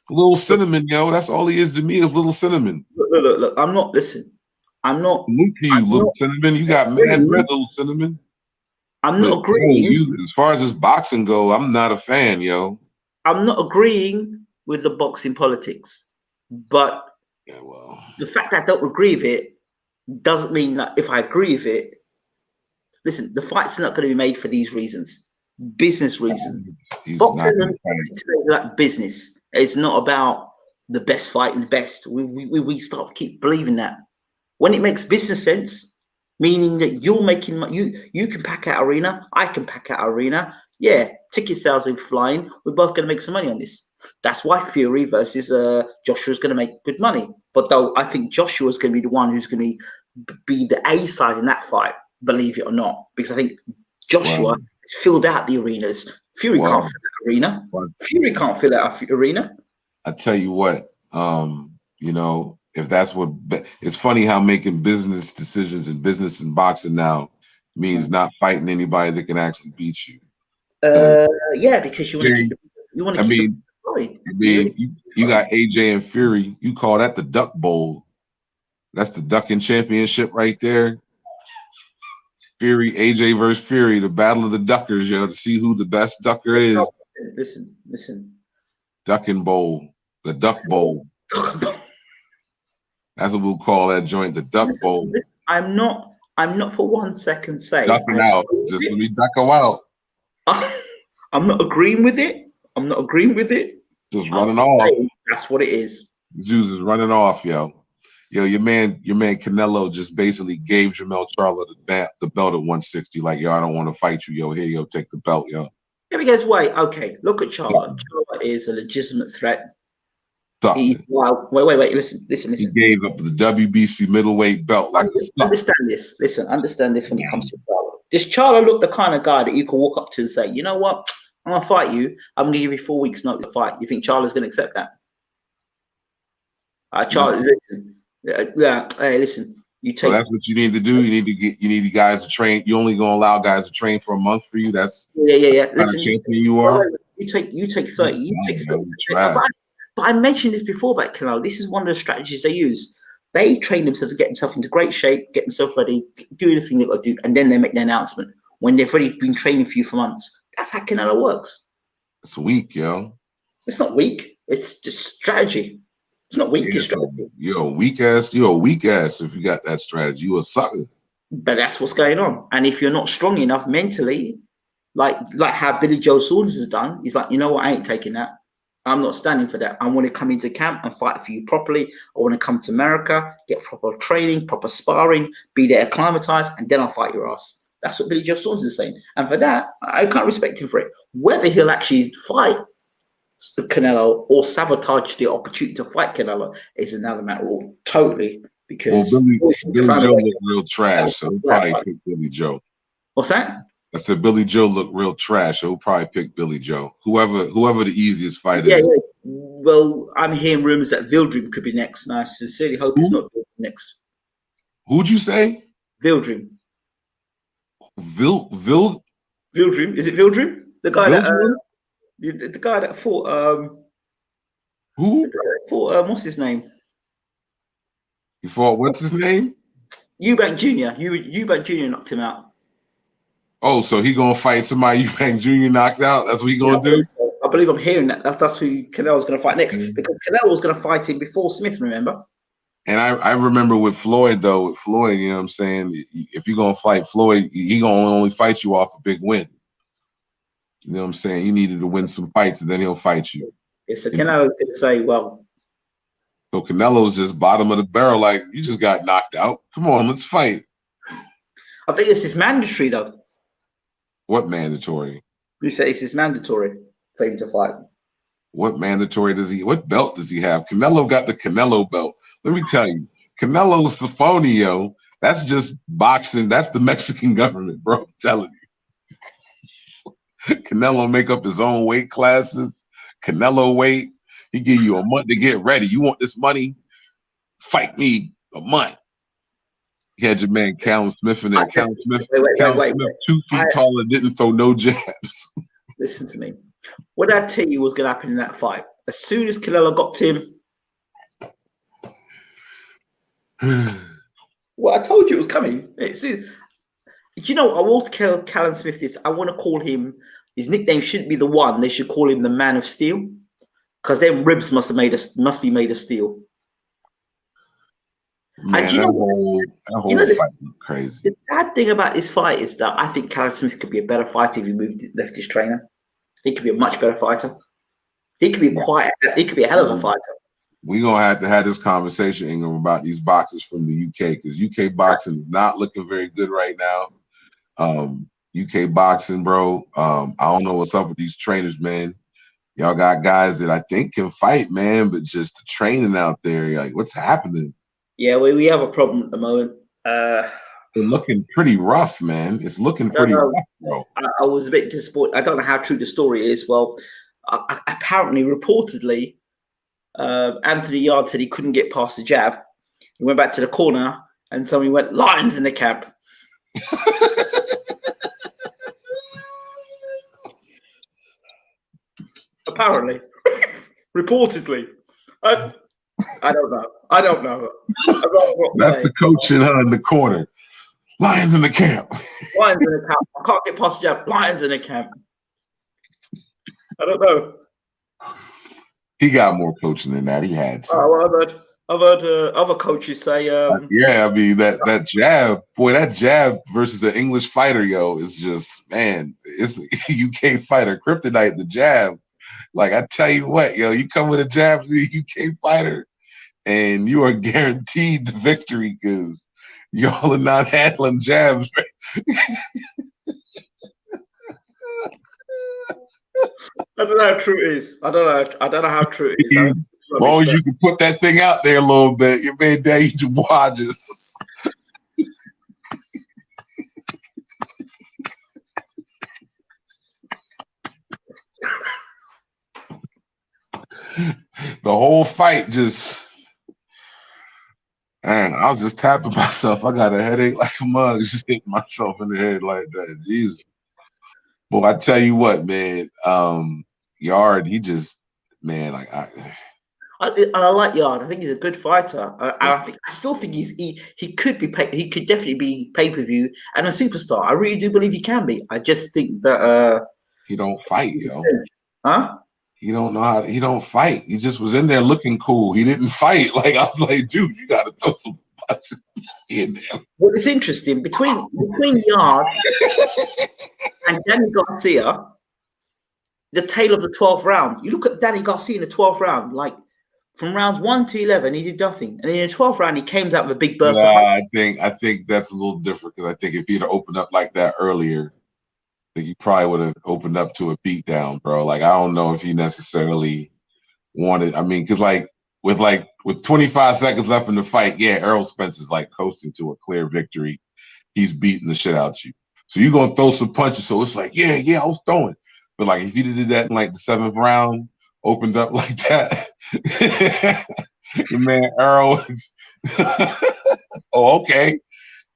Little cinnamon, that's all he is to me is little cinnamon. Look. I'm not. Look to you, little cinnamon. You got mad bread, little cinnamon. I'm not agreeing. As far as this boxing go, I'm not a fan, yo. I'm not agreeing with the boxing politics, but the fact that I don't agree with it doesn't mean that if I agree with it, listen, the fight's not going to be made for these reasons, business reasons. Boxing is like business. It's not about the best fighting the best. We keep believing that when it makes business sense. Meaning that you're making money, you can pack out arena, I can pack out arena. Yeah, ticket sales are flying. We're both going to make some money on this. That's why Fury versus Joshua is going to make good money. But though I think Joshua is going to be the one who's going to be the A side in that fight, believe it or not, because I think Joshua filled out the arenas. Fury can't fill that arena. Fury can't fill out an arena. I tell you what, if that's what it's funny how making business decisions in business and boxing now means not fighting anybody that can actually beat you. Yeah, because you want to keep you got AJ and Fury. You call that the Duck Bowl. That's the ducking championship right there. AJ versus Fury, the battle of the duckers, to see who the best ducker is. Listen. Ducking Bowl, the Duck Bowl. That's what we'll call that joint, the Duck Bowl. I'm not for 1 second saying ducking out. Just let me duck out. I'm not agreeing with it. Just running off. That's what it is. Juice is running off, yo. Your man Canelo just basically gave Jermell Charlo the belt at 160. Like, I don't want to fight you, yo. Here, take the belt, yo. Yeah, because wait, okay, look at Charlo. Charlo is a legitimate threat. Wait. Listen. He gave up the WBC middleweight belt. Understand this. Understand this when it comes to Charlo. Does Charlo look the kind of guy that you can walk up to and say, you know what? I'm gonna fight you. I'm gonna give you 4 weeks notice to fight. You think Charlo's gonna accept that? Charlo, listen. Hey, listen. You take. So that's what you need to do. You need guys to train. You only gonna allow guys to train for a month for you. That's yeah. Listen, you are. You take 30. You take 30. But I mentioned this before about Canelo. This is one of the strategies they use. They train themselves to get themselves into great shape, get themselves ready, do anything they've got to do, and then they make their announcement when they've already been training for you for months. That's how Canelo works. It's weak, yo. It's not weak. It's just strategy. It's not weak. It's strategy. You're a weak ass. You're a weak ass if you got that strategy. You a sucker. But that's what's going on. And if you're not strong enough mentally, like how Billy Joe Saunders has done, he's like, you know what? I ain't taking that. I'm not standing for that. I want to come into camp and fight for you properly. I want to come to America, get proper training, proper sparring, be there acclimatized, and then I'll fight your ass. That's what Billy Joe Saunders is saying. And for that, I can't respect him for it. Whether he'll actually fight Canelo or sabotage the opportunity to fight Canelo is another matter totally. Because Billy Joe was real trash, so he'll probably pick Billy Joe. What's that? I said Billy Joe looked real trash. So he'll probably pick Billy Joe. Whoever the easiest fight Yeah, is. yeah. Well, I'm hearing rumors that Vildrim could be next, and I sincerely hope it's not Vildrim next. Who'd you say? Vildrim. Vildrim? Is it Vildrim? The guy Vildrim? that the guy that fought Who? the guy that fought what's his name? He fought what's his name? Eubank Jr. Eubank Jr. knocked him out. Oh, so he gonna fight somebody Eubank Jr. knocked out? That's what he gonna do? I believe I'm hearing that. That's who Canelo's gonna fight next. Because Canelo was gonna fight him before Smith, remember? And I remember with Floyd, though, you know what I'm saying? If you're going to fight Floyd, he going to only fight you off a big win. You know what I'm saying? You needed to win some fights, and then he'll fight you. Yeah, so Canelo's going to say, well. So Canelo's just bottom of the barrel, like, you just got knocked out. Come on, let's fight. I think this is mandatory, though. What mandatory? You say this is mandatory for him to fight. What belt does he have? Canelo got the Canelo belt. Let me tell you, Canelo's the phony, yo. That's just boxing. That's the Mexican government, bro. I'm telling you. Canelo make up his own weight classes. Canelo weight. He give you a month to get ready. You want this money? Fight me a month. He had your man Callum Smith in there. Callum Smith, 2 feet taller, didn't throw no jabs. Listen to me. What did I tell you was going to happen in that fight? As soon as Canelo got to him, well, I told you it was coming. You know, I will tell Callum Smith this. I want to call him. His nickname shouldn't be the One. They should call him the Man of Steel, because them ribs must be made of steel. Man, and that whole fight was crazy. The sad thing about this fight is that I think Callum Smith could be a better fighter if he left his trainer. He could be a much better fighter. He could be He could be a hell of a fighter. We're going to have this conversation, Ingram, about these boxers from the UK, because UK boxing is not looking very good right now. UK boxing, bro. I don't know what's up with these trainers, man. Y'all got guys that I think can fight, man, but just the training out there, like, what's happening? Yeah, we have a problem at the moment. They're looking pretty rough, man. It's looking pretty rough, bro. I was a bit disappointed. I don't know how true the story is. Well, apparently, reportedly, Anthony Yard said he couldn't get past the jab. He went back to the corner, and somebody went, "Lions in the camp." Apparently, reportedly. I don't know. That's the coach in the corner. Lions in the camp. Lions in the camp. I can't get past the jab. Lions in the camp. I don't know. He got more coaching than that. He had to. Well, I've heard other coaches say. Yeah, I mean that jab, boy, that jab versus an English fighter, yo, is just, man. It's a UK fighter, kryptonite. The jab, like, I tell you what, yo, you come with a jab to the UK fighter, and you are guaranteed the victory because y'all are not handling jabs. I don't know how true it is. I don't know how true it is. As long as you can put that thing out there a little bit, you made Daddy Dubois just. The whole fight just. Man, I was just tapping myself. I got a headache like a mug, just hitting myself in the head like that. Jesus. Well, I tell you what, man. Yard, he just, man, like I like Yard. I think he's a good fighter. I still think he could definitely be pay-per-view and a superstar. I really do believe he can be. I just think that he don't fight, yo. Huh? He don't fight. He just was in there looking cool. He didn't fight. Like, I was like, dude, you gotta throw some punches in there. Well, it's interesting between Yard and Danny Garcia. The tail of the 12th round. You look at Danny Garcia in the 12th round, like from rounds 1 to 11, he did nothing, and then in the 12th round, he came out with a big burst. I think that's a little different because I think if he'd have opened up like that earlier, then you probably would have opened up to a beatdown, bro. Like, I don't know if he necessarily wanted. I mean, because with 25 seconds left in the fight, yeah, Errol Spence is like coasting to a clear victory. He's beating the shit out of you. So you're gonna throw some punches. So it's like, yeah, I was throwing. But like if you did that in like the 7th round, opened up like that, your man Errol is, oh, okay.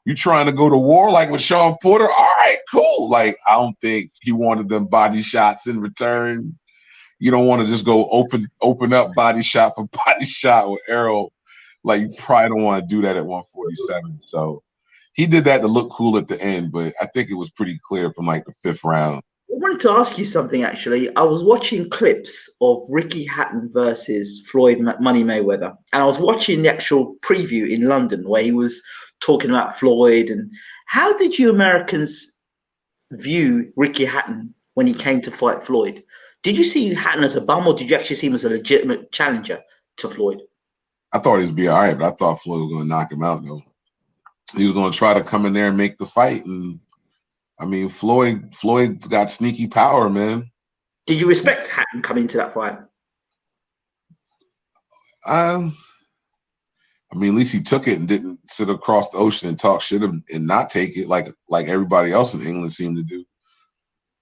You trying to go to war like with Sean Porter? All right, cool. Like, I don't think he wanted them body shots in return. You don't want to just go open up body shot for body shot with Errol. Like, you probably don't want to do that at 147. So he did that to look cool at the end, but I think it was pretty clear from like the 5th round. I wanted to ask you something, actually. I was watching clips of Ricky Hatton versus Floyd Money Mayweather, and I was watching the actual preview in London where he was talking about Floyd. And how did you Americans view Ricky Hatton when he came to fight Floyd? Did you see Hatton as a bum, or did you actually see him as a legitimate challenger to Floyd? I thought he'd be all right, but I thought Floyd was going to knock him out, though. He was going to try to come in there and make the fight, and I mean, Floyd's got sneaky power, man. Did you respect Hatton coming into that fight? I mean, at least he took it and didn't sit across the ocean and talk shit and not take it like everybody else in England seemed to do.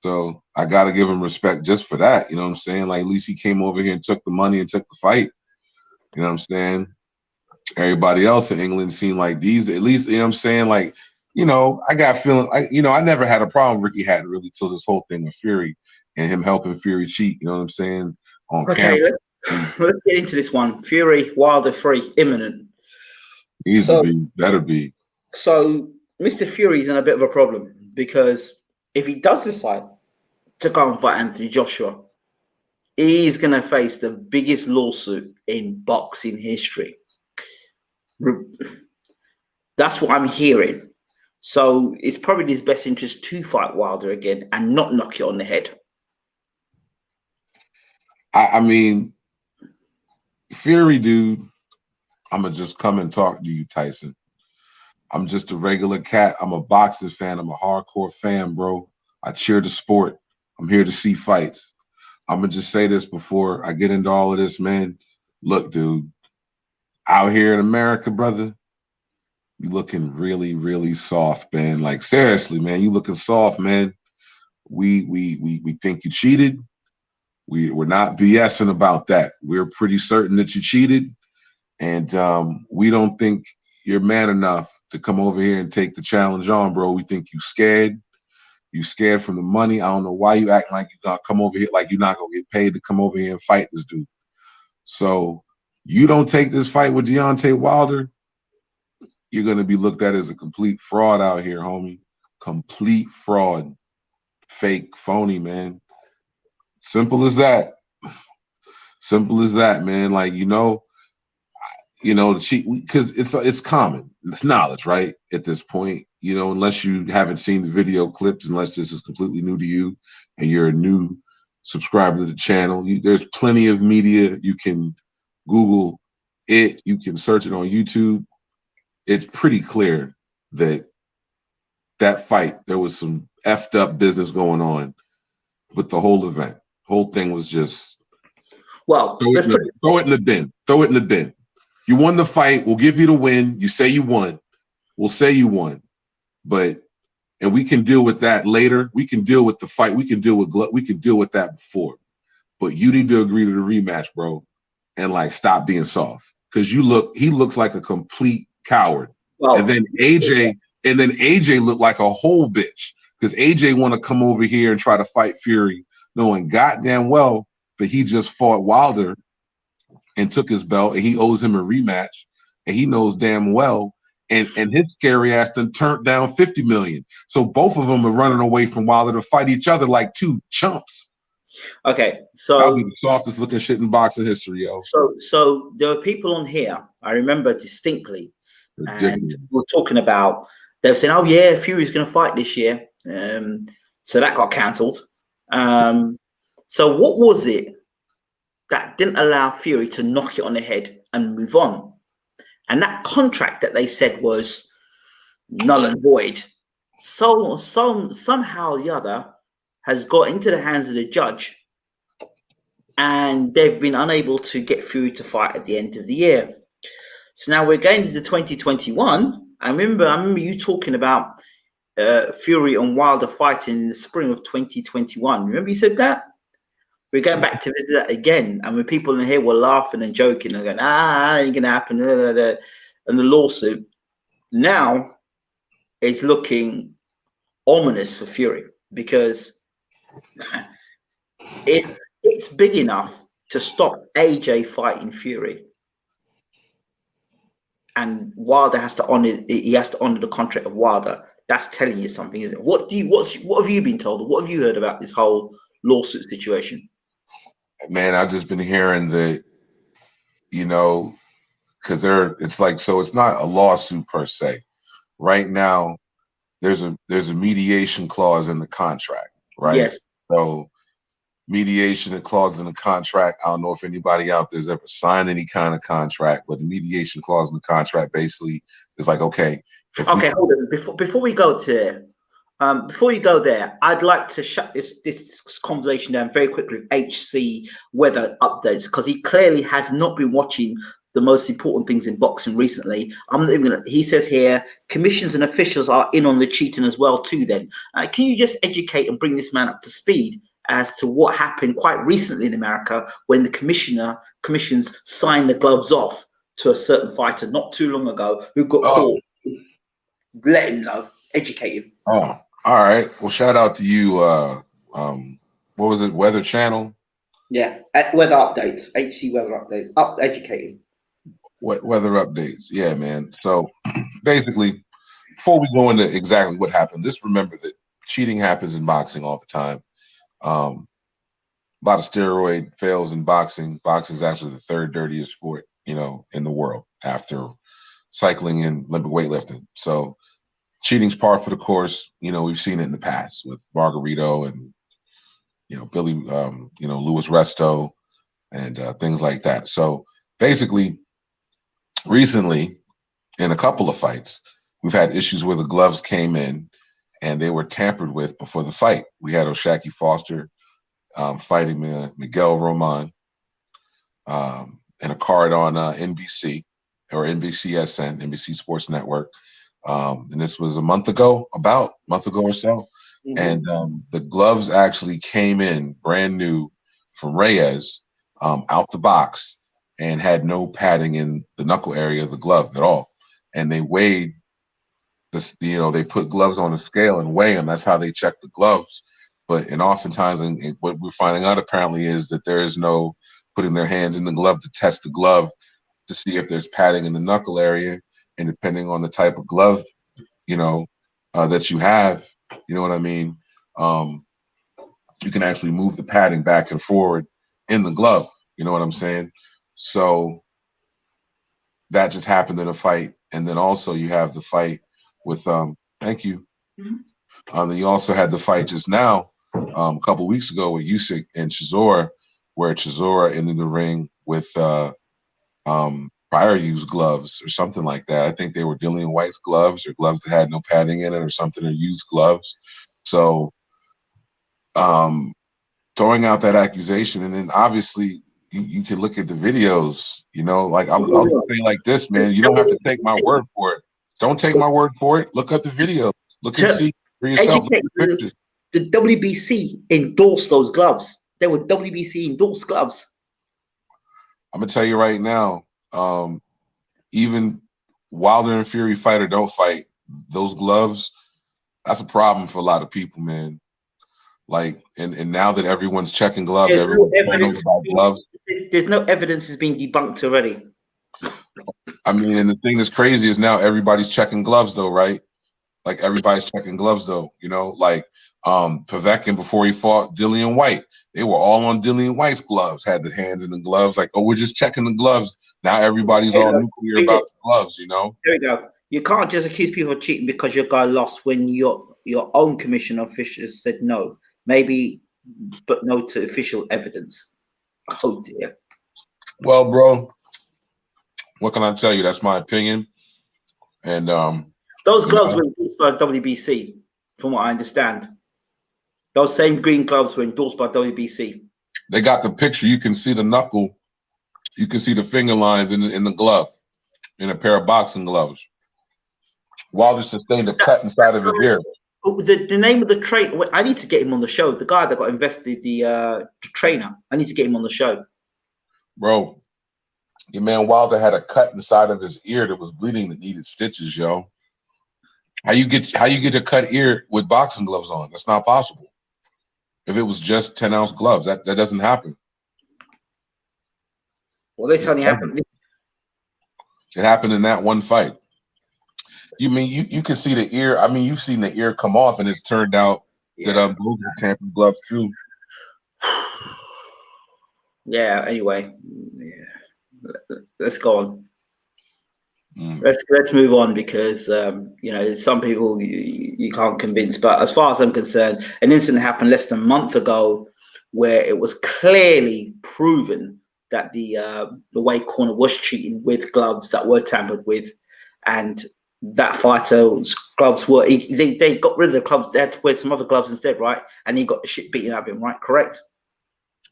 So I got to give him respect just for that. You know what I'm saying? Like, at least he came over here and took the money and took the fight. You know what I'm saying? Everybody else in England seemed like these, at least, you know what I'm saying? Like, you know, I got feeling, I never had a problem with Ricky Hatton really till this whole thing with Fury and him helping Fury cheat. You know what I'm saying? On camera. Let's get into this one. Fury, Wilder 3, imminent. Better be. So Mr. Fury's in a bit of a problem because if he does decide to go and fight Anthony Joshua, he's going to face the biggest lawsuit in boxing history. That's what I'm hearing. So it's probably in his best interest to fight Wilder again and not knock it on the head. I mean, Fury, dude, I'm going to just come and talk to you, Tyson. I'm just a regular cat. I'm a boxing fan. I'm a hardcore fan, bro. I cheer the sport. I'm here to see fights. I'm going to just say this before I get into all of this, man. Look, dude, out here in America, brother, you looking really, really soft, man. Like, seriously, man, you looking soft, man. We think you cheated. We're not BSing about that. We're pretty certain that you cheated. And we don't think you're man enough to come over here and take the challenge on, bro. We think you scared. You scared from the money. I don't know why you acting like you gonna come over here, like you're not gonna get paid to come over here and fight this dude. So you don't take this fight with Deontay Wilder, you're gonna be looked at as a complete fraud out here, homie. Complete fraud. Fake, phony, man. Simple as that. Simple as that, man. Like, the cheat, because it's common. It's knowledge, right? At this point, unless you haven't seen the video clips, unless this is completely new to you and you're a new subscriber to the channel, there's plenty of media. You can Google it. You can search it on YouTube. It's pretty clear that fight, there was some effed up business going on with the whole event. Whole thing was just, well, throw it in the bin. Throw it in the bin. You won the fight. We'll give you the win. You say you won. We'll say you won. And we can deal with that later. We can deal with the fight. We can deal with that before. But you need to agree to the rematch, bro, and like stop being soft. Because he looks like a complete coward. Well, and then AJ looked like a whole bitch. Because AJ want to come over here and try to fight Fury, knowing goddamn well that he just fought Wilder and took his belt, and he owes him a rematch, and he knows damn well, and his scary ass done turned down $50 million. So both of them are running away from Wilder to fight each other like two chumps. Okay, so that'll be the softest looking shit in boxing history, yo. So there were people on here I remember distinctly, and we were talking about. They were saying, "Oh yeah, Fury's going to fight this year," so that got cancelled. So what was it that didn't allow Fury to knock it on the head and move on? And that contract that they said was null and void, somehow or the other has got into the hands of the judge, and they've been unable to get Fury to fight at the end of the year. So now we're going into 2021. I remember you talking about Fury and Wilder fighting in the spring of 2021. Remember you said that? We're going back to visit that again. And when people in here were laughing and joking and going, ain't going to happen. And the lawsuit now is looking ominous for Fury, because if it's big enough to stop AJ fighting Fury, and Wilder has to honor the contract of Wilder, that's telling you something, isn't it? What have you been told? What have you heard about this whole lawsuit situation? Man, I've just been hearing that, because it's like, so it's not a lawsuit per se. Right now, there's a mediation clause in the contract, right? Yes. So mediation clause in the contract. I don't know if anybody out there's ever signed any kind of contract, but the mediation clause in the contract basically is like, okay. Okay, hold on. Before we go to before you go there, I'd like to shut this conversation down very quickly with HC weather updates, because he clearly has not been watching the most important things in boxing recently. I'm not even gonna, he says here, commissions and officials are in on the cheating as well too then. Can you just educate and bring this man up to speed as to what happened quite recently in America when the commissions signed the gloves off to a certain fighter not too long ago who got caught? Let him know, educate him. Oh, all right. Well, shout out to you. What was it? Weather Channel? Yeah, weather updates, HC weather updates, educating. Weather updates. Yeah, man. So basically, before we go into exactly what happened, just remember that cheating happens in boxing all the time. A lot of steroid fails in boxing. Boxing is actually the third dirtiest sport, in the world after cycling and Olympic weightlifting. So cheating's par for the course. We've seen it in the past with Margarito and, Billy, Louis Resto and things like that. So basically, recently, in a couple of fights, we've had issues where the gloves came in and they were tampered with before the fight. We had O'Shaquie Foster fighting Miguel Roman in a card on NBC or NBCSN, NBC Sports Network. And this was about a month ago or so. Mm-hmm. And the gloves actually came in brand new from Reyes out the box and had no padding in the knuckle area of the glove at all. And they weighed this, they put gloves on a scale and weigh them. That's how they check the gloves. And oftentimes, and what we're finding out apparently is that there is no putting their hands in the glove to test the glove to see if there's padding in the knuckle area. And depending on the type of glove, that you have, you know what I mean? You can actually move the padding back and forward in the glove. You know what I'm saying? So that just happened in a fight. And then also you have the fight with, thank you. Mm-hmm. Then you also had the fight just now, a couple weeks ago with Usyk and Chisora, where Chisora ended the ring with prior used gloves or something like that. I think they were Dillian White's gloves or gloves that had no padding in it or something, or used gloves. So throwing out that accusation, and then obviously you can look at the videos, I'll just say like this, man, you don't have to take my word for it. Don't take my word for it. Look at the videos. Look and see for yourself. Look at the pictures. The WBC endorsed those gloves. They were WBC endorsed gloves. I'm gonna tell you right now, even Wilder and Fury fight or don't fight, those gloves, that's a problem for a lot of people, man. Like, and now that everyone's checking gloves, there's no evidence has been debunked already. I mean, and the thing that's crazy is now everybody's checking gloves though, right? Like everybody's checking gloves though, like Povetkin before he fought Dillian White. They were all on Dillian White's gloves, had the hands in the gloves, like, oh, we're just checking the gloves. Now everybody's all nuclear about the gloves, There we go. You can't just accuse people of cheating because your guy lost when your own commission officials said no. Maybe, but no to official evidence. Oh dear. Well, bro, what can I tell you? That's my opinion. And those gloves were endorsed by WBC, from what I understand. Those same green gloves were endorsed by WBC. They got the picture. You can see the knuckle. You can see the finger lines in the glove, in a pair of boxing gloves. Wilder sustained a cut inside of his ear. The name of the trainer. I need to get him on the show. The guy that got invested, the trainer. I need to get him on the show. Bro, your man Wilder had a cut inside of his ear that was bleeding that needed stitches, yo. How you get a cut ear with boxing gloves on? That's not possible. If it was just 10-ounce gloves, that doesn't happen. Well, this only happened. It happened in that one fight. You mean you can see the ear? I mean, you've seen the ear come off, and it's turned out that those are tampered gloves too. Yeah. Anyway, let's go on. Let's move on because some people you can't convince. But as far as I'm concerned, an incident happened less than a month ago where it was clearly proven that the weight corner was cheating with gloves that were tampered with, and that fighter's gloves were they got rid of the gloves. They had to wear some other gloves instead, right? And he got the shit beaten out of him, right? Correct?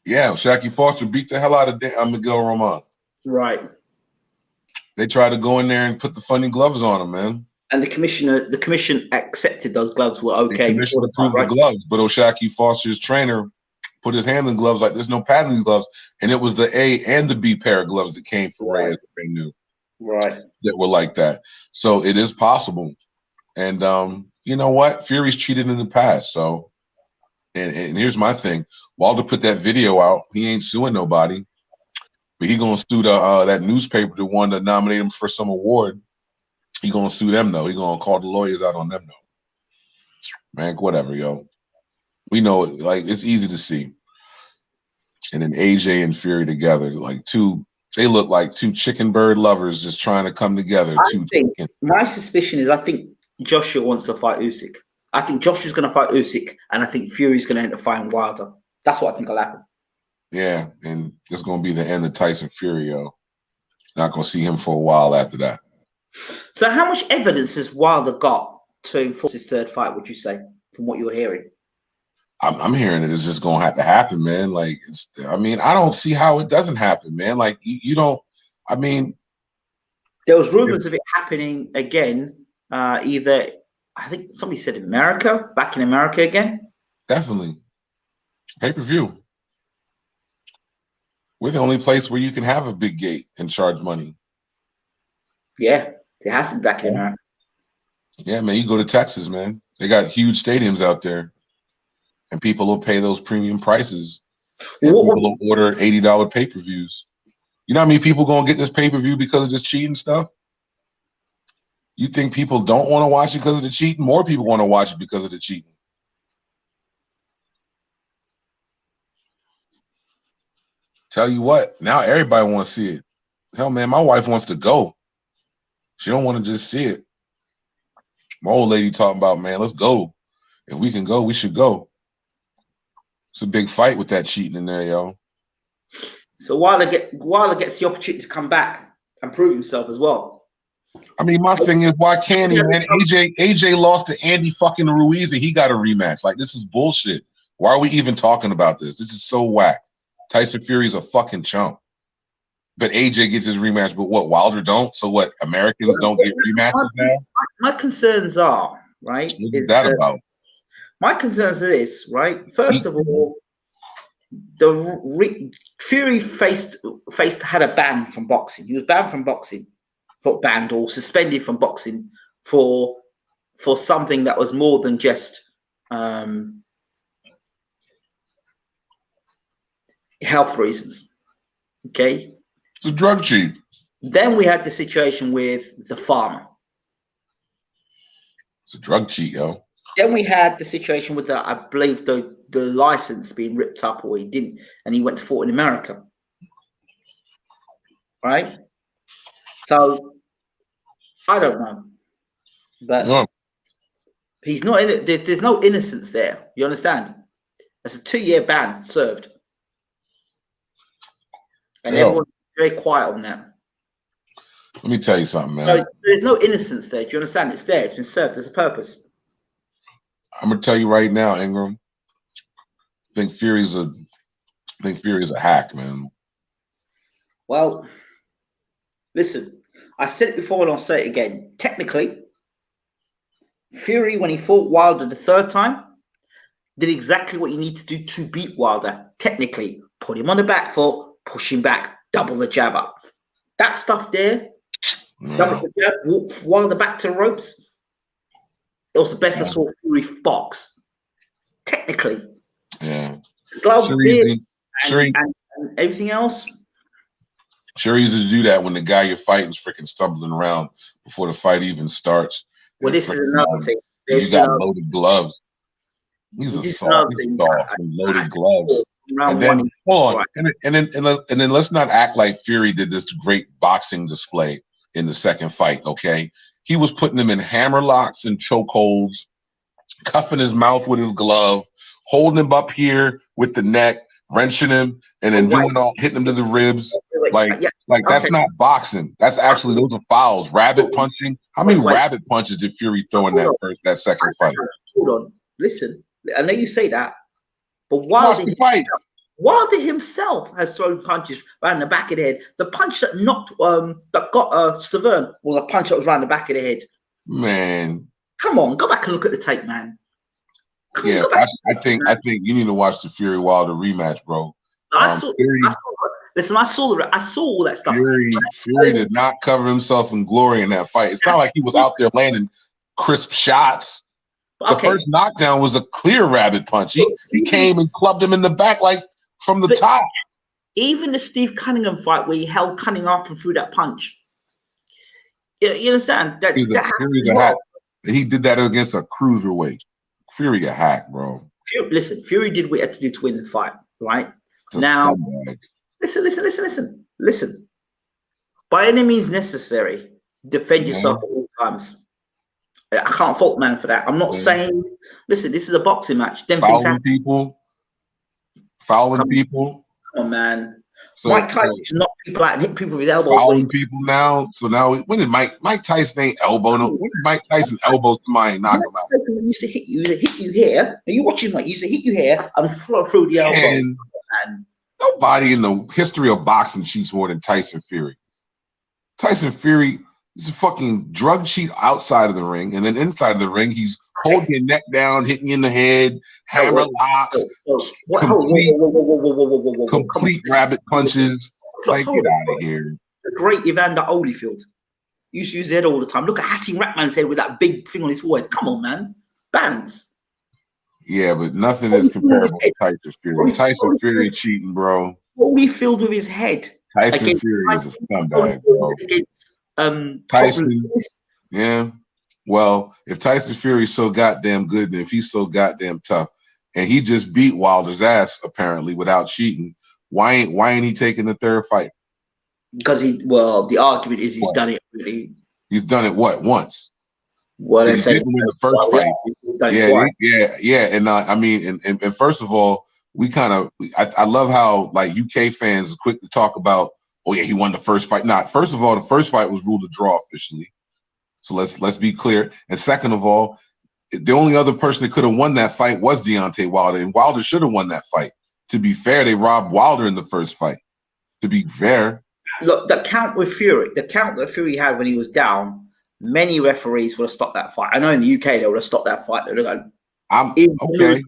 Yeah, Shaquille Foster beat the hell out of Miguel Roman. Right. They tried to go in there and put the funny gloves on him, man. And the commission accepted those gloves were okay. The commission approved the gloves, but Shaquille Foster's trainer put his hand in gloves like there's no padding these gloves, and it was the A and the B pair of gloves that came from Ray, as Ray knew. Right. That were like that. So it is possible. And you know what? Fury's cheated in the past. So and here's my thing. Wilder put that video out. He ain't suing nobody. But he gonna sue that newspaper that wanted to nominate him for some award. He gonna sue them though. He gonna call the lawyers out on them though. Man, whatever, yo. We know it. Like it's easy to see. And then AJ and Fury together, they look like two chicken bird lovers just trying to come together. My suspicion is I think Joshua wants to fight Usyk. I think Joshua's going to fight Usyk, and I think Fury's going to end up fighting Wilder. That's what I think will happen. Yeah, and it's going to be the end of Tyson Fury, yo. Not going to see him for a while after that. So how much evidence has Wilder got to enforce his third fight, would you say, from what you're hearing? I'm hearing that it's just going to have to happen, man. Like, I don't see how it doesn't happen, man. Like, you don't, there was rumors of it happening again, either, I think somebody said back in America again. Definitely. Pay-per-view. We're the only place where you can have a big gate and charge money. Yeah, it has to be back in America. Yeah, man, you go to Texas, man. They got huge stadiums out there. And people will pay those premium prices. And people will order $80 pay-per-views. You know how many people going to get this pay-per-view because of this cheating stuff? You think people don't want to watch it because of the cheating? More people want to watch it because of the cheating. Tell you what, now everybody wants to see it. Hell, man, my wife wants to go. She don't want to just see it. My old lady talking about, man, let's go. If we can go, we should go. It's a big fight with that cheating in there, yo. So Wilder gets the opportunity to come back and prove himself as well. I mean, my thing is, why can't he, man? AJ lost to Andy fucking Ruiz and he got a rematch. Like, this is bullshit. Why are we even talking about this? This is so whack. Tyson Fury's a fucking chump. But AJ gets his rematch, but what, Wilder don't? So what, Americans don't get rematches now? My concerns are, right? What is that about? My concerns are this, right? First of all, Fury had a ban from boxing. He was banned from boxing, banned or suspended from boxing for something that was more than just health reasons. Okay, it's a drug cheat. Then we had the situation with the farmer. It's a drug cheat, yo. Then we had the situation with I believe the license being ripped up, or he didn't, and he went to fought in America. Right? So I don't know. But he's not in it. There's no innocence there. You understand? That's a 2-year ban served. And everyone's very quiet on that. Let me tell you something, man. So there's no innocence there. Do you understand? It's there. It's been served. There's a purpose. I'm gonna tell you right now, Ingram. I think Fury's a hack, man. Well, listen, I said it before and I'll say it again. Technically, Fury, when he fought Wilder the third time, did exactly what you need to do to beat Wilder. Technically, put him on the back foot, push him back, double the jab up. That stuff there, double the jab, walk Wilder back to the ropes. It was the best I saw Fury box. Technically. Yeah. Gloves, Sure beard, sure and everything else. Sure easy to do that when the guy you're fighting is freaking stumbling around before the fight even starts. Well, this is another thing. You got loaded gloves. He's a soft loaded gloves. And then hold on, and then let's not act like Fury did this great boxing display in the second fight. Okay, he was putting him in hammer locks and chokeholds, cuffing his mouth with his glove, holding him up here with the neck, wrenching him, and then hitting him to the ribs. That's not boxing. That's actually, those are fouls. Rabbit punching. How many rabbit punches did Fury throw in that second fight? Hold on. Listen, I know you say that, but Wilder himself has thrown punches around the back of the head. The punch that got Stavern was a punch that was around the back of the head. Man, come on, go back and look at the tape, man. I think you need to watch the Fury Wilder rematch, bro. I saw all that stuff. Fury did not cover himself in glory in that fight. It's not like he was out there landing crisp shots. The first knockdown was a clear rabbit punch. He came and clubbed him in the back from the top. Even the Steve Cunningham fight where he held Cunningham up and threw that punch. You understand? Fury's a hack. He did that against a cruiserweight. Fury a hack, bro. Fury did what he had to do to win the fight, right? Now, listen. By any means necessary, defend yourself at all times. I can't fault man for that. I'm not saying, listen, this is a boxing match. Fouling people. Come on, man. So, Mike Tyson used to knock people out and hit people with his elbows. Fouling people now. So now, when did Mike Tyson ain't elbow? No, when did Mike Tyson elbow somebody and knock him out? He used to hit you. He used to hit you here. Now you watching, Mike. He used to hit you here and throw the elbow. And nobody in the history of boxing cheats more than Tyson Fury. Tyson Fury is a fucking drug cheat outside of the ring, and then inside of the ring, he's holding your neck down, hitting you in the head, hammer locks, complete rabbit punches. Like, get out of here. The great Evander Holyfield used to use his head all the time. Look at Hassan Ratman's head with that big thing on his forehead. Come on, man. Balance. Yeah, but nothing is comparable to Tyson Fury. Tyson Fury cheating, bro. Holyfield with his head. Tyson Fury is a scumbag, bro. Tyson, yeah. Well, if Tyson Fury's so goddamn good, and if he's so goddamn tough, and he just beat Wilder's ass apparently without cheating, why ain't he taking the third fight? Because the argument is he's done it really. He's done it once. Well, they say didn't win the first fight. Yeah. And I mean, and first of all, I love how like UK fans are quick to talk about, oh yeah, he won the first fight. Not first of all, the first fight was ruled a draw officially. So let's be clear. And second of all, the only other person that could have won that fight was Deontay Wilder, and Wilder should have won that fight. To be fair, they robbed Wilder in the first fight. To be fair, look, the count that Fury had when he was down, many referees would have stopped that fight. I know in the UK they would have stopped that fight. They would have gone, okay.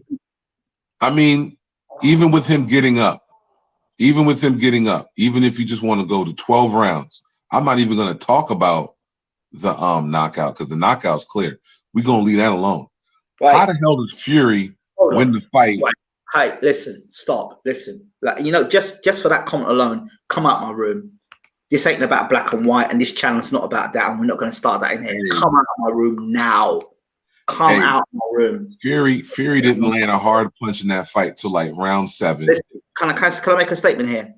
I mean, even with him getting up, even if you just want to go to 12 rounds, I'm not even going to talk about the knockout because the knockout's clear. We're going to leave that alone. Right. How the hell does Fury win the fight? Right. Hey, listen, stop. Listen, like, just for that comment alone, come out my room. This ain't about black and white, and this channel's not about that, and we're not going to start that in here. Hey. Come out of my room now. Come out of my room. Fury didn't land a hard punch in that fight till like round 7. Listen, can I make a statement here?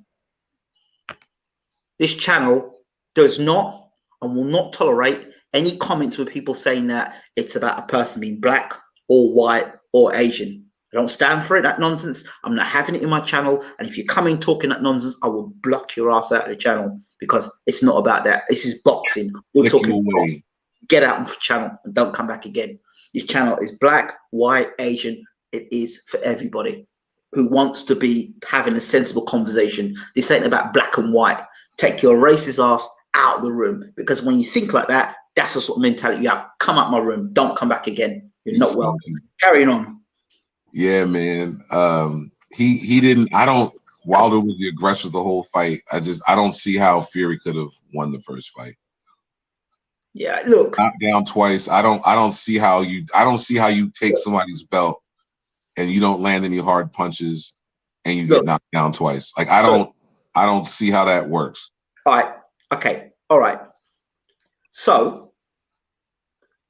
This channel does not and will not tolerate any comments with people saying that it's about a person being black or white or Asian. I don't stand for it, that nonsense. I'm not having it in my channel. And if you come in talking that nonsense, I will block your ass out of the channel because it's not about that. This is boxing. We're talking boxing. Get out of the channel and don't come back again. This channel is black, white, Asian. It is for everybody who wants to be having a sensible conversation. This ain't about black and white. Take your racist ass out of the room, because when you think like that, That's the sort of mentality you have. Come out my room. Don't come back again. You're not welcome. Carrying on. Yeah, man. He didn't. I don't. Wilder was the aggressor the whole fight. I don't see how Fury could have won the first fight. Yeah, look. Knocked down twice. I don't see how you take somebody's belt and you don't land any hard punches and you get knocked down twice. Like I don't see how that works. All right. Okay. All right. So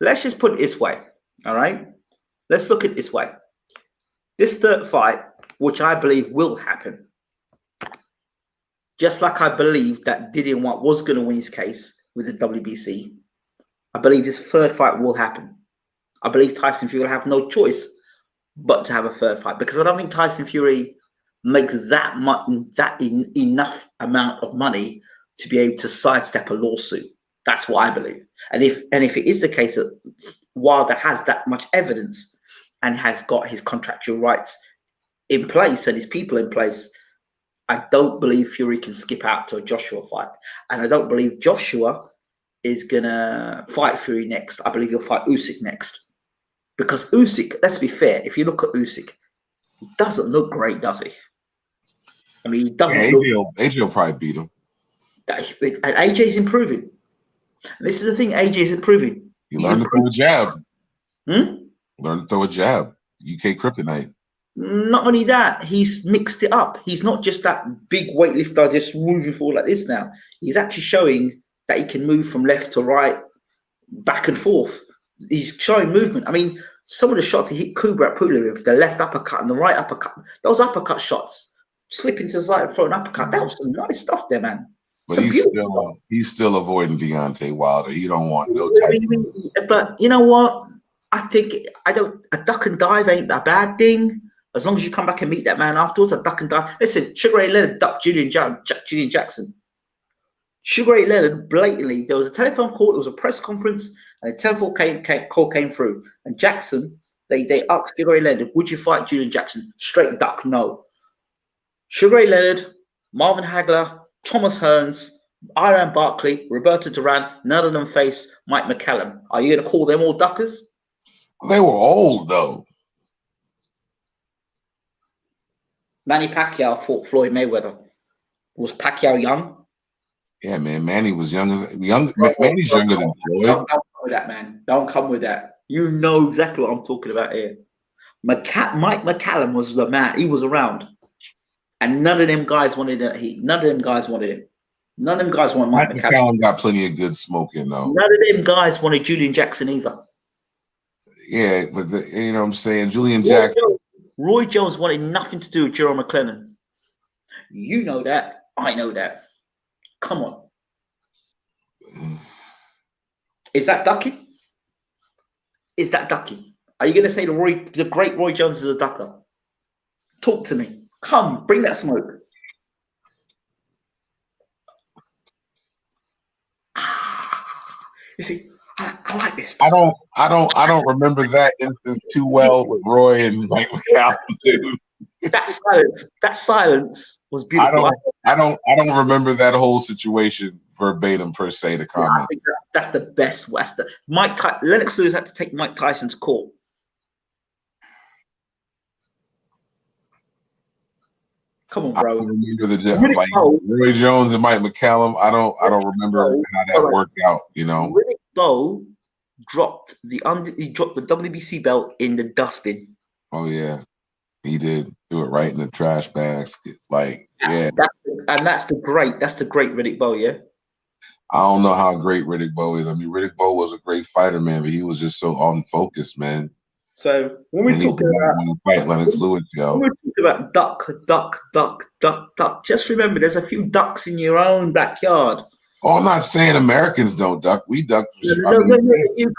let's just put it this way. All right. Let's look at it this way. This third fight, which I believe will happen, just like I believe that Dillian White was going to win his case with the WBC, I believe this third fight will happen. I believe Tyson Fury will have no choice but to have a third fight, because I don't think Tyson Fury makes enough amount of money to be able to sidestep a lawsuit. That's what I believe. And if it is the case that Wilder has that much evidence and has got his contractual rights in place and his people in place, I don't believe Fury can skip out to a Joshua fight. And I don't believe Joshua is going to fight Fury next. I believe he'll fight Usyk next. Because Usyk, let's be fair, if you look at Usyk, he doesn't look great, does he? I mean, he doesn't AJ will probably beat him. And AJ's improving. And this is the thing, AJ's improving. He learned to throw a jab. Hmm? Learn to throw a jab. UK Kryptonite. Not only that, he's mixed it up. He's not just that big weightlifter just moving forward like this now. He's actually showing that he can move from left to right, back and forth. He's showing movement. I mean, some of the shots he hit Kubrat Pulev with, the left uppercut and the right uppercut, those uppercut shots, slipping to the side and throwing an uppercut, that was some nice stuff there, man. But he's still avoiding Deontay Wilder. He don't want no type. But you know what? I think a duck and dive ain't a bad thing. As long as you come back and meet that man afterwards, a duck and dive. Listen, Sugar Ray Leonard ducked Julian Jackson. Sugar Ray Leonard blatantly, there was a telephone call, it was a press conference, and a telephone call came through. And Jackson, they asked Sugar Ray Leonard, would you fight Julian Jackson? Straight duck, no. Sugar Ray Leonard, Marvin Hagler, Thomas Hearns, Iran Barkley, Roberto Duran, none of them face Mike McCallum. Are you going to call them all duckers? They were old, though. Manny Pacquiao fought Floyd Mayweather. Was Pacquiao young? Yeah, man. Manny was Manny's younger than Floyd. Don't come with that, man. Don't come with that. You know exactly what I'm talking about here. Mike McCallum was the man. He was around. And none of them guys wanted it. None of them guys wanted it. None of them guys wanted Mike McCallum. McCallum got plenty of good smoking, though. None of them guys wanted Julian Jackson either. Yeah, but you know what I'm saying? Julian Jackson. Roy Jones wanted nothing to do with Jerome McLennan. You know that. I know that. Come on. Is that ducking? Is that ducking? Are you going to say the great Roy Jones is a ducker? Talk to me. Come, bring that smoke. You see, I like this stuff. I don't remember that instance too well with Roy and Mike McCallum, dude. That silence was beautiful. I don't remember that whole situation verbatim per se to comment. Yeah, I think that's the best. Lennox Lewis had to take Mike Tyson to court. Come on, bro. I don't remember Roy Jones and Mike McCallum. I don't remember how that worked out. You know, Riddick Bowe dropped the WBC belt in the dustbin. Oh yeah, he did. Do it right in the trash basket. Like yeah, that's the great Riddick Bowe. Yeah. I don't know how great Riddick Bowe is. I mean, Riddick Bowe was a great fighter, man, but he was just so unfocused, man. So when we talk about Lennox Lewis, when we talk about duck, just remember there's a few ducks in your own backyard. Oh, I'm not saying Americans don't duck. We duck. You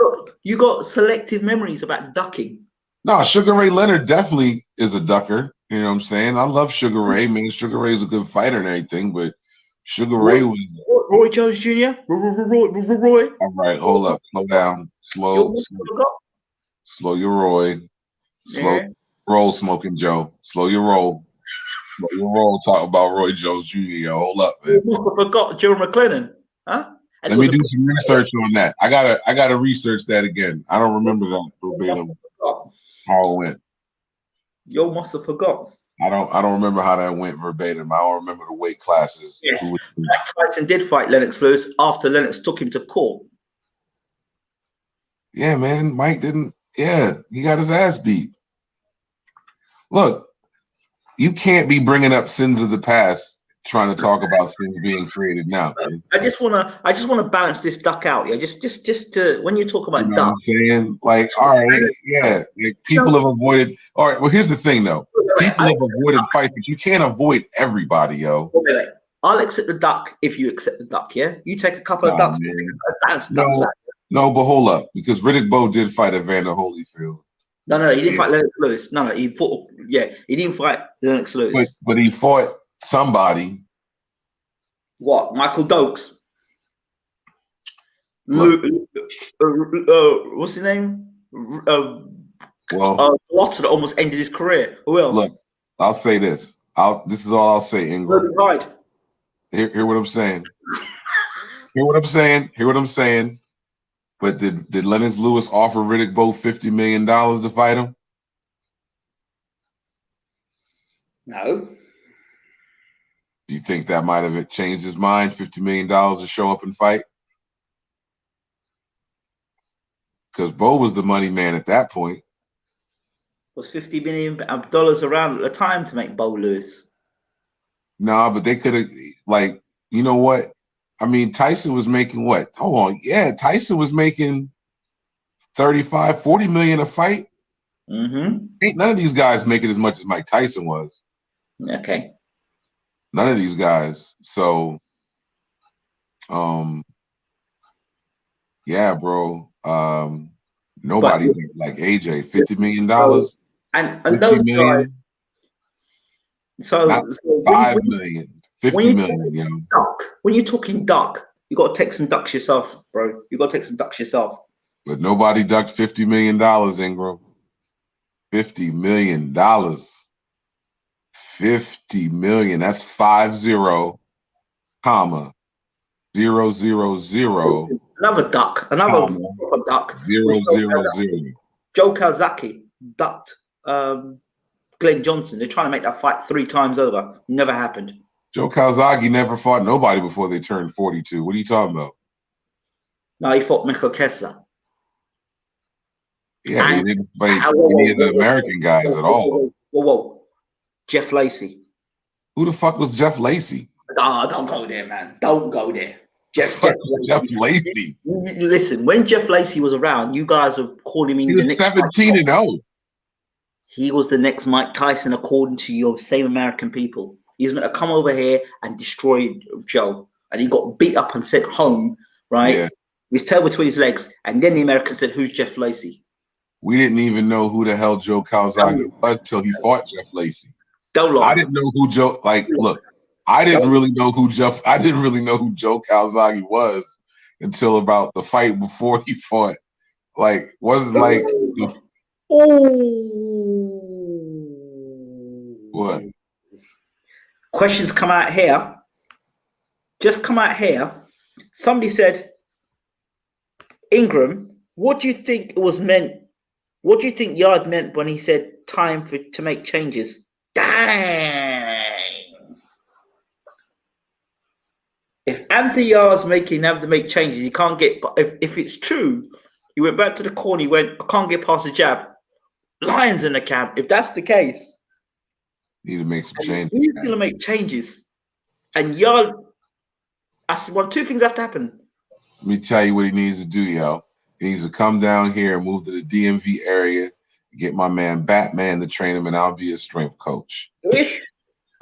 got selective memories about ducking. No, Sugar Ray Leonard definitely is a ducker. You know what I'm saying? I love Sugar Ray. I mean, Sugar Ray is a good fighter and everything, but Sugar Ray was Roy Jones Jr. Roy. All right, hold up, slow down, slow your Roy, roll, Smoking Joe, slow your roll. Talk about Roy Jones Jr. Yo, hold up, man. You must have forgot Jerome McLennan, huh? And Let me do some research on that. I gotta research that again. I don't remember that verbatim how it went. You must have forgot. I don't remember how that went verbatim. I don't remember the weight classes. Yes, Mike Tyson did fight Lennox Lewis after Lennox took him to court. Yeah, man. Mike didn't. Yeah, he got his ass beat. Look, you can't be bringing up sins of the past trying to talk about things being created now. Man. I just wanna balance this duck out. Yeah, just to when you talk about You know duck, what I'm saying? Like, all right, yeah. Like people have avoided. All right, well, here's the thing though. People have avoided fights, but you can't avoid everybody, yo. Wait. I'll accept the duck if you accept the duck. Yeah, you take a couple of ducks. No, but hold up, because Riddick Bowe did fight Evander Holyfield. No, he didn't fight Lennox Lewis. No, he fought. Yeah, he didn't fight Lennox Lewis. But he fought somebody. What? Michael Dokes. What's his name? Watson almost ended his career. Who else? Look, I'll say this. This is all I'll say, Ingram. Hear what I'm saying. Hear what I'm saying. But did Lennox Lewis offer Riddick Bowe $50 million to fight him? No. Do you think that might have changed his mind? $50 million to show up and fight? Because Bowe was the money man at that point. Was $50 million around at the time to make Bowe Lewis? No, but they could have, like, you know what? I mean, Tyson was making what? Hold on. Yeah, Tyson was making 35, 40 million a fight. Mm-hmm. Ain't none of these guys making as much as Mike Tyson was. Okay. None of these guys. So, yeah, bro. Nobody like AJ. $50 million. And those guys. So 5 million. 50 million, you know. Duck, when you're talking duck, you got to take some ducks yourself, bro. You got to take some ducks yourself. But nobody ducked $50 million, Ingram. $50 million. 50 million. That's 50, comma 000. Another duck. Another duck. 000. Joe Kazaki ducked Glenn Johnson. They're trying to make that fight 3 times over. Never happened. Joe Calzaghe never fought nobody before they turned 42. What are you talking about? No, he fought Michael Kessler. Yeah, he didn't fight any of the American guys at all. Whoa. Jeff Lacey. Who the fuck was Jeff Lacey? Oh, don't go there, man. Don't go there. Jeff Lacey. Listen, when Jeff Lacey was around, you guys were calling him the next 17-0. He was the next Mike Tyson, according to your same American people. He was meant to come over here and destroy Joe. And he got beat up and sent home, right? Yeah. With his tail between his legs. And then the Americans said, who's Jeff Lacey? We didn't even know who the hell Joe Calzaghe was until he fought Jeff Lacey. Don't lie. I didn't know who Joe, look, I didn't really know who Joe Calzaghe was until about the fight before he fought. What? Questions come out here. Just come out here. Somebody said, Ingram, what do you think it was meant? What do you think Yard meant when he said time to make changes? Dang. If Anthony Yard's having to make changes, he can't get. But if it's true, he went back to the corner. He went, I can't get past the jab. Lions in the camp. If that's the case, need to make some changes. He's going to make changes. And Yard, I said, 2 things have to happen. Let me tell you what he needs to do, yo. He needs to come down here and move to the DMV area, get my man Batman to train him, and I'll be his strength coach.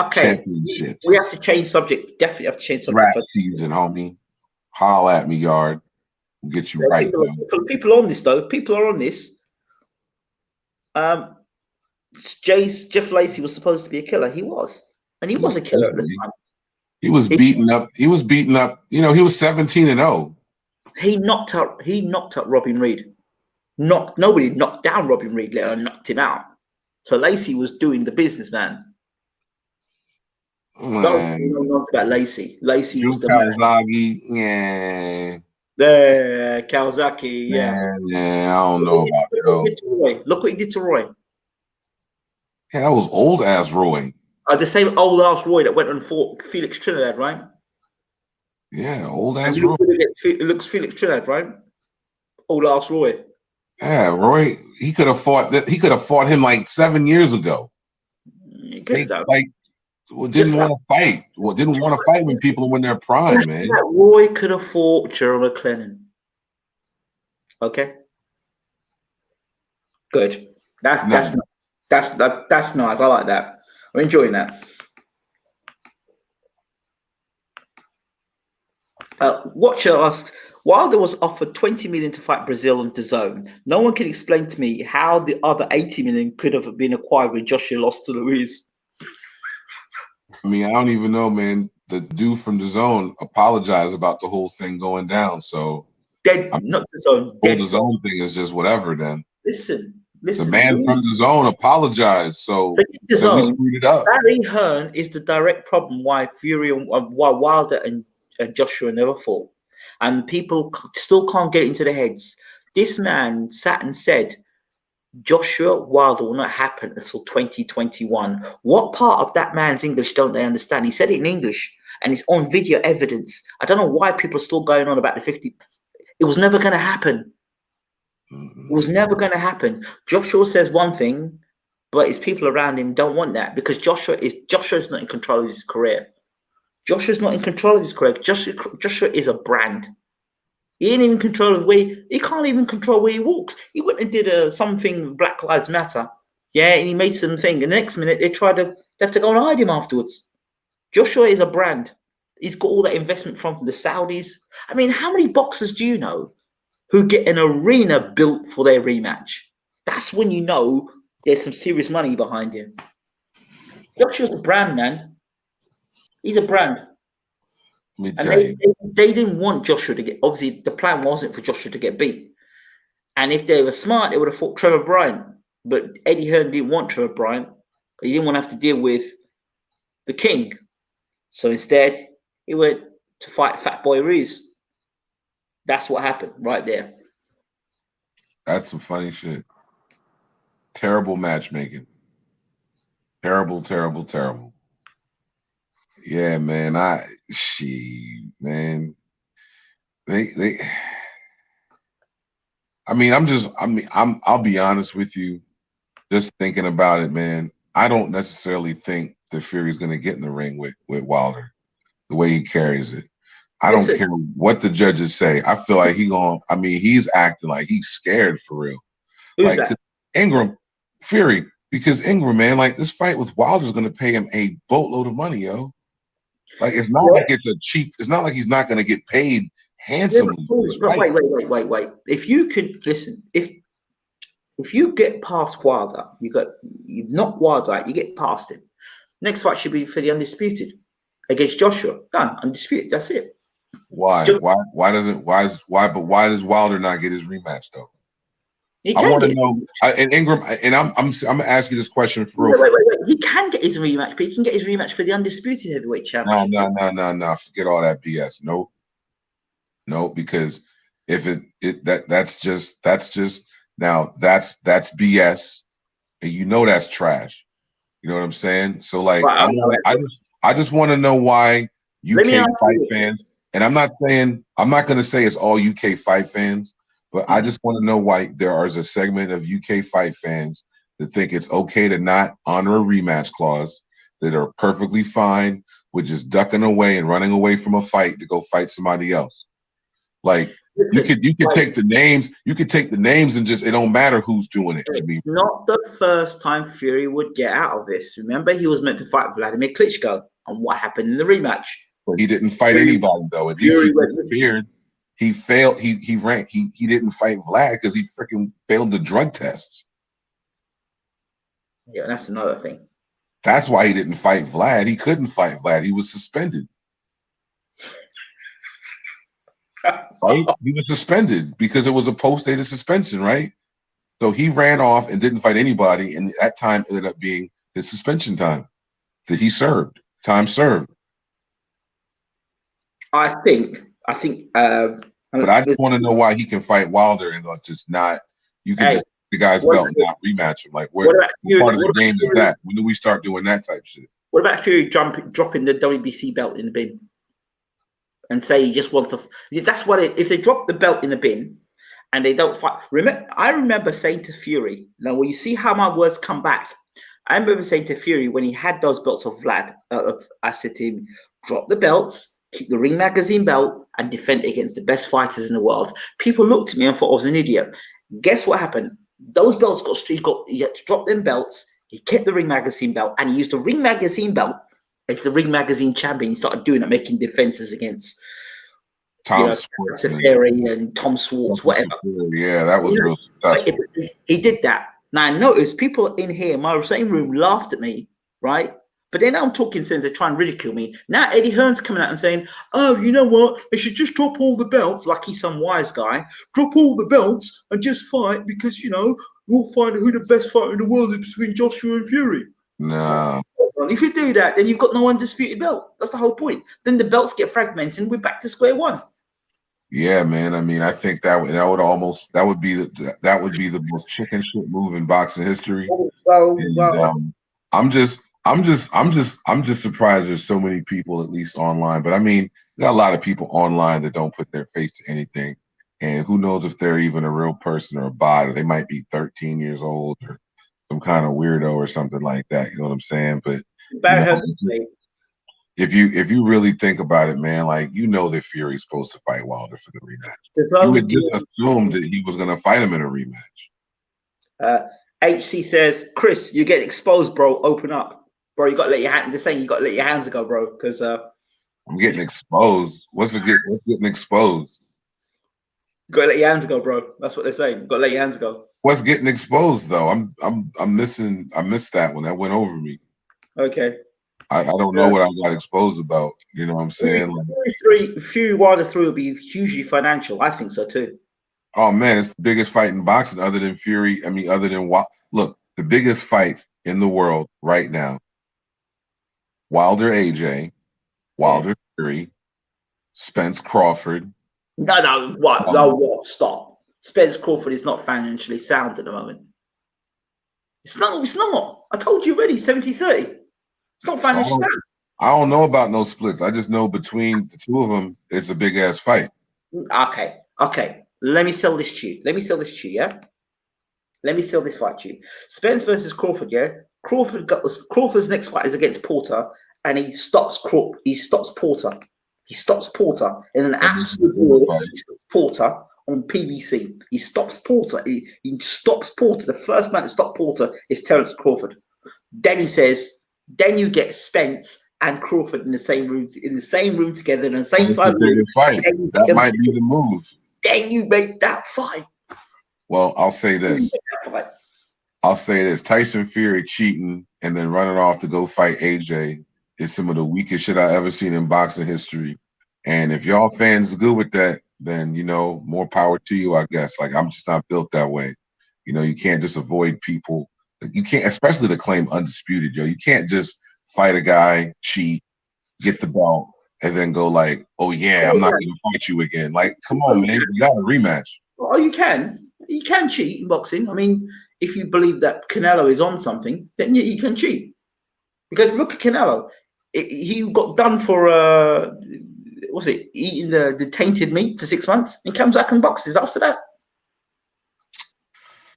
Okay. We have to change subject. Definitely have to change subject. Rap season, homie. Holla at me, Yard. We'll get you right. People on this, though. People are on this. Jeff Lacey was supposed to be a killer. He was. And he was a killer at the time. He was beaten up. He was 17-0. He knocked out Robin Reed. Nobody knocked down Robin Reed, let alone knocked him out. So Lacey was doing the business, man. Man, know about Lacey. Lacey Drew was the man. Kazagi, yeah. The Kawasaki, yeah. Man, I don't know about Joe. Look what he did to Roy. Yeah, that was old ass Roy. The same old ass Roy that went and fought Felix Trinidad, right? Yeah, old ass And Roy. it looks Felix Trinidad, right? Old ass Roy. Yeah, Roy. He could have fought that. He could have fought him like 7 years ago. He could have done. Didn't want to fight. Well, didn't want to fight when people were in their prime, man. Roy could have fought Gerald McLennan. Okay. Good. That's nice. I like that. I'm enjoying that. Watcher asks, Wilder was offered 20 million to fight Brazil on DAZN. No one can explain to me how the other 80 million could have been acquired when Joshua lost to Luis. I mean, I don't even know, man. The dude from DAZN apologized about the whole thing going down. So Not DAZN. The DAZN thing is just whatever. Then listen. The man from DAZN apologized. So we screwed it up. Barry Hearn is the direct problem why why Wilder and Joshua never fought, and people still can't get it into their heads. This man sat and said Joshua Wilder will not happen until 2021. What part of that man's English don't they understand? He said it in English and it's on video evidence. I don't know why people are still going on about the 50. It was never going to happen. It was never going to happen. Joshua says one thing, but his people around him don't want that because Joshua's not in control of his career. Joshua's not in control of his career. Joshua is a brand. He ain't even control of he can't even control where he walks. He went and did something Black Lives Matter. Yeah, and he made something. And the next minute they have to go and hide him afterwards. Joshua is a brand. He's got all that investment from the Saudis. I mean, how many boxers do you know who get an arena built for their rematch? That's when you know there's some serious money behind him. Joshua's a brand, man. He's a brand. And they didn't want Joshua to get, obviously the plan wasn't for Joshua to get beat. And if they were smart, they would have fought Trevor Bryant. But Eddie Hearn didn't want Trevor Bryant. He didn't want to have to deal with the king. So instead, he went to fight Fat Boy Ruiz. That's what happened right there. That's some funny shit. Terrible matchmaking. Terrible, terrible, terrible. Yeah, man. I'll be honest with you. Just thinking about it, man. I don't necessarily think that Fury's going to get in the ring with Wilder, the way he carries it. I don't care what the judges say. I feel like he's acting like he's scared for real. Who's that? Ingram, Fury, because Ingram, man, like this fight with Wilder's going to pay him a boatload of money, yo. Like it's not like it's a cheap. It's not like he's not going to get paid handsomely. Wait. If you can listen, if you get past Wilder, you've knocked Wilder out. You get past him. Next fight should be for the undisputed against Joshua. Done, undisputed. That's it. Why? Why does Wilder not get his rematch though? I want to know. And Ingram, and I'm gonna ask you this question for real. Wait. He can get his rematch, but he can get his rematch for the undisputed heavyweight championship. No. Forget all that BS. No, because if that's just now that's BS, and you know that's trash. You know what I'm saying? So like, I just want to know why UK fight fans. And I'm not going to say it's all UK fight fans, but I just want to know why there is a segment of UK fight fans that think it's okay to not honor a rematch clause, that are perfectly fine with just ducking away and running away from a fight to go fight somebody else. Like you could take the names, and just it don't matter who's doing it to me. It's not the first time Fury would get out of this. Remember, he was meant to fight Vladimir Klitschko, and what happened in the rematch? But he didn't fight anybody though. At least he disappeared. He failed. He didn't fight Vlad because he freaking failed the drug tests. Yeah, that's another thing. That's why he didn't fight Vlad. He couldn't fight Vlad. He was suspended. Right? He was suspended because it was a post-dated suspension, right? So he ran off and didn't fight anybody, and that time ended up being his suspension time that he served. Time served. I think. But I just want to know why he can fight Wilder and just not. You can Hey, just the guy's what, belt and not rematch him. Like what what about Fury? part of What the about game is Fury? that? When do we start doing that type shit? What about Fury dropping the WBC belt in the bin and say he just wants to? That's what it. If they drop the belt in the bin and they don't fight, I remember saying to Fury. Now, when you see how my words come back, I remember saying to Fury when he had those belts of Vlad. I said to him, drop the belts. Keep the Ring Magazine belt and defend against the best fighters in the world. People looked at me and thought I was an idiot. Guess what happened? Those belts he had to drop them belts. He kept the Ring Magazine belt and he used the Ring Magazine belt as the Ring Magazine champion. He started doing it, making defenses against Tom Swartz and Tom Swartz, whatever. Yeah, that was real successful. He did that. Now I noticed people in here, in my same room, laughed at me, right? But then I'm talking sense, they try and ridicule me. Now Eddie Hearn's coming out and saying, oh, you know what? They should just drop all the belts, like he's some wise guy. Drop all the belts and just fight because, we'll find out who the best fighter in the world is between Joshua and Fury. Nah. If you do that, then you've got no undisputed belt. That's the whole point. Then the belts get fragmented and we're back to square one. Yeah, man. I mean, I think that would be the most chicken shit move in boxing history. I'm just surprised there's so many people, at least online. But I mean, there are a lot of people online that don't put their face to anything, and who knows if they're even a real person or a bot, or they might be 13 years old or some kind of weirdo or something like that. You know what I'm saying? But if you really think about it, man, like that Fury's supposed to fight Wilder for the rematch. You would just assume that he was going to fight him in a rematch. HC says, Chris, you get exposed, bro. Open up, bro. You got to let your hand. They're saying you got to let your hands go, bro. Because I'm getting exposed. What's getting exposed? You got to let your hands go, bro. That's what they're saying. You got to let your hands go. What's getting exposed though? I'm missing. I missed that one. That went over me. Okay. I don't know what I got exposed about. You know what I'm saying? Fury Wilder 3 will be hugely financial. I think so too. Oh man, it's the biggest fight in boxing other than Fury. I mean, other than look, the biggest fight in the world right now. Wilder AJ, Wilder Fury, Spence Crawford. No, what? No, stop. Spence Crawford is not financially sound at the moment. It's not. I told you already, 70-30. It's not financially sound. I don't know about no splits. I just know between the two of them, it's a big ass fight. Okay. Let me sell this to you. Yeah? Let me sell this fight to you. Spence versus Crawford, yeah? Crawford's next fight is against Porter, and he stops Porter. He stops Porter in an absolute war. He stops Porter on PBC. He stops Porter. He stops Porter. The first man to stop Porter is Terence Crawford. Then he says, then you get Spence and Crawford in the same room together in the same side of the room. That might be the move. Then you make that fight. Well, I'll say this. Tyson Fury cheating and then running off to go fight AJ is some of the weakest shit I ever seen in boxing history. And if y'all fans are good with that, then, more power to you, I guess. Like, I'm just not built that way. You can't just avoid people. You can't, especially to claim undisputed, yo. You can't just fight a guy, cheat, get the belt, and then go like, oh yeah, I'm not going to fight you again. Like, come on, man, you got a rematch. Oh, you can cheat in boxing. I mean, if you believe that Canelo is on something, then you can cheat. Because look at Canelo. He got done for eating the tainted meat for 6 months and comes back and boxes after that.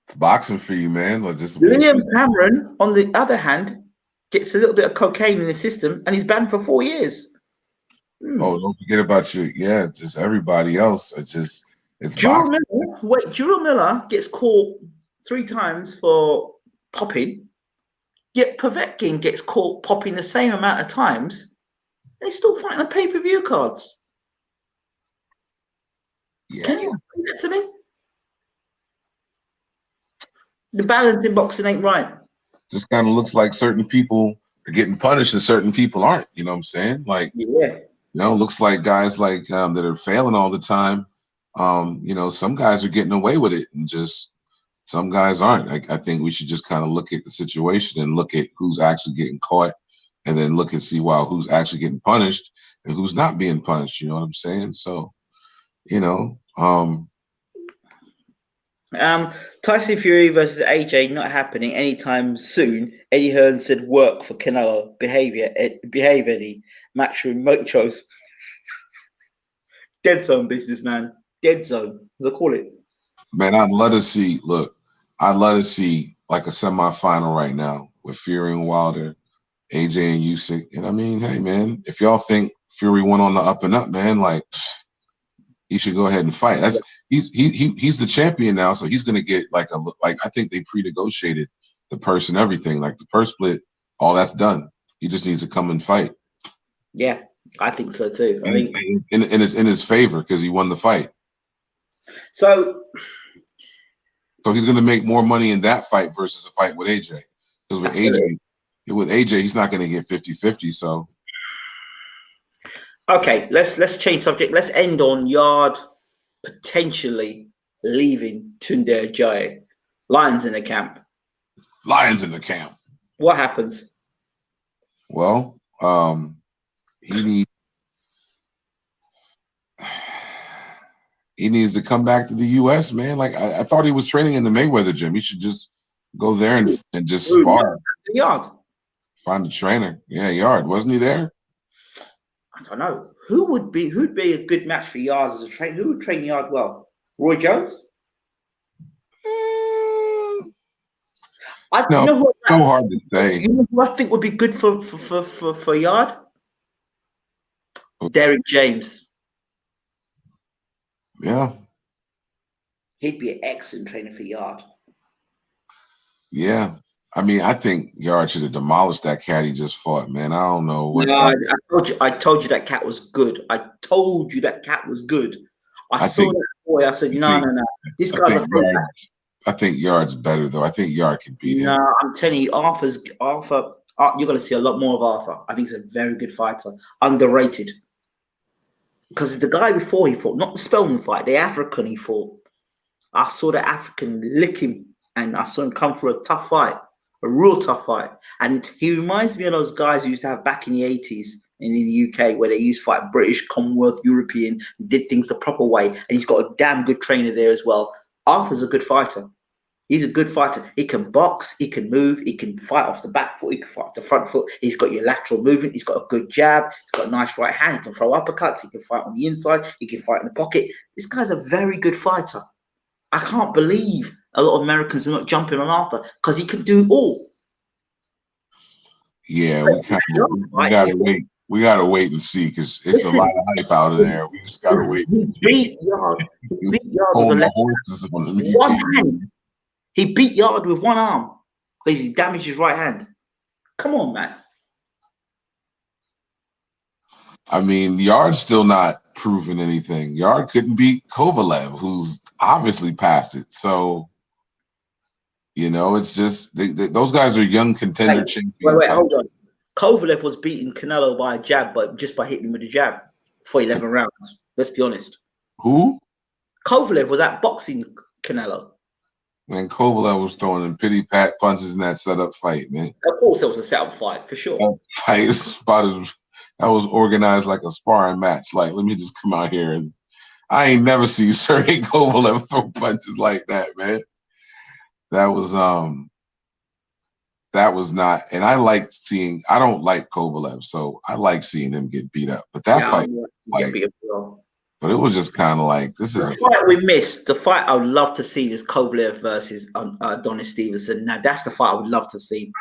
It's boxing for you, man. Liam Cameron, on the other hand, gets a little bit of cocaine in his system and he's banned for 4 years. Oh, don't forget about you. Yeah, just everybody else. It's boxing. Jarrell Miller gets caught 3 times for popping. Yet Povetkin gets caught popping the same amount of times, and he's still fighting on pay-per-view cards. Yeah. Can you explain that to me? The balance in boxing ain't right. Just kind of looks like certain people are getting punished and certain people aren't. You know what I'm saying? Like, looks like guys like that are failing all the time. Some guys are getting away with it, and just some guys aren't. I think we should just kind of look at the situation and look at who's actually getting caught and then look and see, wow, who's actually getting punished and who's not being punished. You know what I'm saying? So, you know, Tyson Fury versus AJ not happening anytime soon. Eddie Hearn said work for Canelo. Behave, Eddie. Matchroom Motros. Dead zone business, man. Dead zone, as I call it. man, I'd love to see. Look, I'd love to see like a semifinal right now with Fury and Wilder, AJ and Usyk. And I mean, hey, man, if y'all think Fury went on the up and up, man, like he should go ahead and fight. That's he's the champion now, so he's gonna get like I think they pre-negotiated the purse and everything, like the purse split, all that's done. He just needs to come and fight. Yeah, I think so too. I think in his favor because he won the fight. So he's gonna make more money in that fight versus a fight with AJ. Because with AJ, he's not gonna get 50-50, so okay, let's change subject. Let's end on Yard potentially leaving Tunde Ajayi. Lions in the camp. Lions in the camp. What happens? Well, he needs to come back to the U.S., man. Like I thought he was training in the Mayweather gym. He should just go there and just spar. Yard. Find a trainer. Yeah, Yard. Wasn't he there? I don't know. Who'd be a good match for Yard as a trainer? Who would train Yard well? Roy Jones? No, so hard to say. You know who I think would be good for Yard? Derek James. Yeah. He'd be an excellent trainer for Yard. Yeah. I mean, I think Yard should have demolished that cat he just fought, man. I don't know what. No, I told you that cat was good. I told you that cat was good. I saw that boy. I said, no. This guy's a fraud. I think Yard's better though. I think Yard can beat him. No, I'm telling you, Arthur. You're going to see a lot more of Arthur. I think he's a very good fighter, underrated. Because the guy before he fought, not the Spellman fight, the African he fought. I saw the African lick him, and I saw him come for a tough fight, a real tough fight. And he reminds me of those guys who used to have back in the 80s in the UK, where they used to fight British, Commonwealth, European, did things the proper way. And he's got a damn good trainer there as well. Arthur's a good fighter. He's a good fighter. He can box, he can move, he can fight off the back foot, he can fight off the front foot. He's got your lateral movement, he's got a good jab, he's got a nice right hand, he can throw uppercuts, he can fight on the inside, he can fight in the pocket. This guy's a very good fighter. I can't believe a lot of Americans are not jumping on Arthur because he can do all. Yeah, we gotta wait. We gotta wait and see because it's a lot of hype out of there. We just gotta wait. He beat Yard. He beat Yard with one hand. He beat Yard with one arm because he damaged his right hand. Come on, man. I mean, Yard's still not proving anything. Yard couldn't beat Kovalev, who's obviously past it. So, you know, it's just those guys are young contender champions. Wait, hold on. Kovalev was beating Canelo by a jab, but just by hitting him with a jab for 11 rounds. Let's be honest. Who? Kovalev was out boxing Canelo. Man, Kovalev was throwing them pity-pat punches in that setup fight, man. Of course, it was a setup fight, for sure. That was organized like a sparring match. Like, let me just come out here and I ain't never seen Sergey Kovalev throw punches like that, man. That was not, and I don't like Kovalev, so I like seeing him get beat up. But that fight, but it was just kind of like, this is the fight we missed. The fight I would love to see is Kovalev versus Adonis Stevenson. Now, that's the fight I would love to see.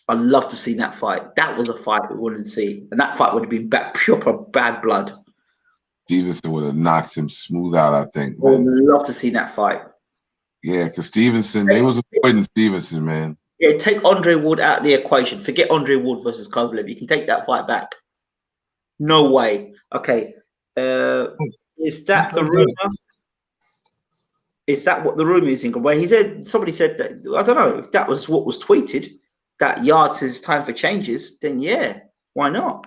I'd love to see that fight. That was a fight we wanted to see. And that fight would have been proper bad blood. Stevenson would have knocked him smooth out, I think. I would love to see that fight. Yeah, because Stevenson, they was avoiding Stevenson, man. Yeah, take Andre Ward out of the equation. Forget Andre Ward versus Kovalev. You can take that fight back. No way. Okay. Is that the rumor? Is that what the rumor is? Where he said, somebody said that, I don't know if that was what was tweeted, that Yard says it's time for changes, then yeah, why not?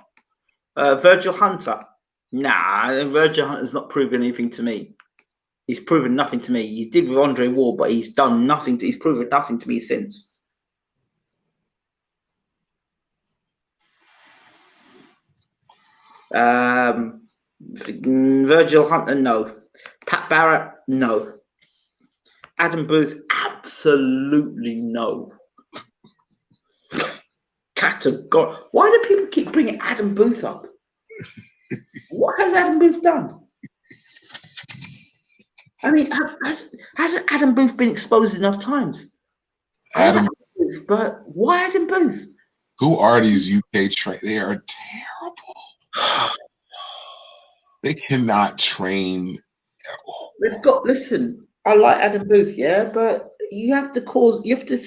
Virgil Hunter. Nah, Virgil Hunter's not proven anything to me. He's proven nothing to me. He did with Andre Ward, but he's done nothing. He's proven nothing to me since. Virgil Hunter, no. Pat Barrett, no. Adam Booth, absolutely no. Categor. Why do people keep bringing Adam Booth up? What has Adam Booth done? I mean, hasn't Adam Booth been exposed enough times? Adam Booth, but why Adam Booth? Who are these UK train? They are terrible. They cannot train. They've got. Listen, I like Adam Booth, yeah, but you have to cause. You have to.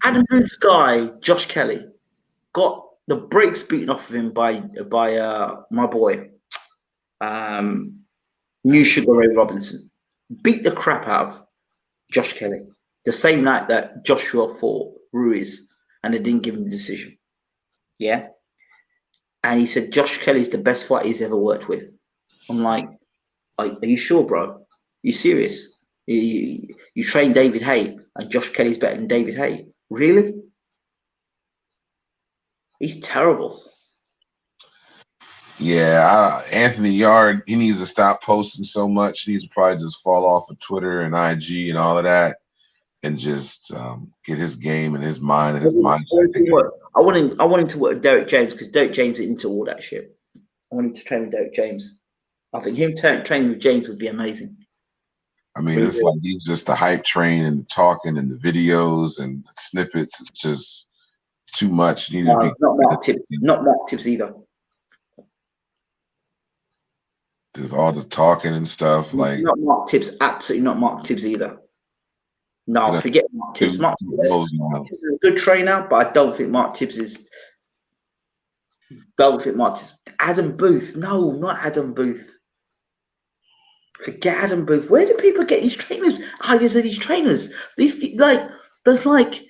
Adam Booth's guy, Josh Kelly, got the brakes beaten off of him by my boy, New Sugar Ray Robinson. Beat the crap out of Josh Kelly the same night that Joshua fought Ruiz, and they didn't give him the decision. Yeah, and he said Josh Kelly's the best fighter he's ever worked with. I'm like, are you sure, bro? You serious? You train David Haye, and Josh Kelly's better than David Haye? Really? He's terrible. Yeah, Anthony Yard, he needs to stop posting so much. He needs to probably just fall off of Twitter and IG and all of that, and just get his game and his mind and his mind. I want him to work with Derek James, because Derek James is into all that shit. I want him to train with Derek James. I think him training with James would be amazing. I mean, it's like he's just the hype train and the talking and the videos and the snippets. It's just too much. Not Mark Tibbs. Not Mark Tibbs either. There's all the talking and stuff. Like, not Mark Tibbs. Absolutely not Mark Tibbs either. No, forget Mark Tibbs. Mark Tibbs is a good trainer, but I don't think Mark Tibbs is. Don't think Mark Tibbs. Adam Booth. No, not Adam Booth. Forget Adam Booth. Where do people get these trainers? Ideas of these trainers. There's like.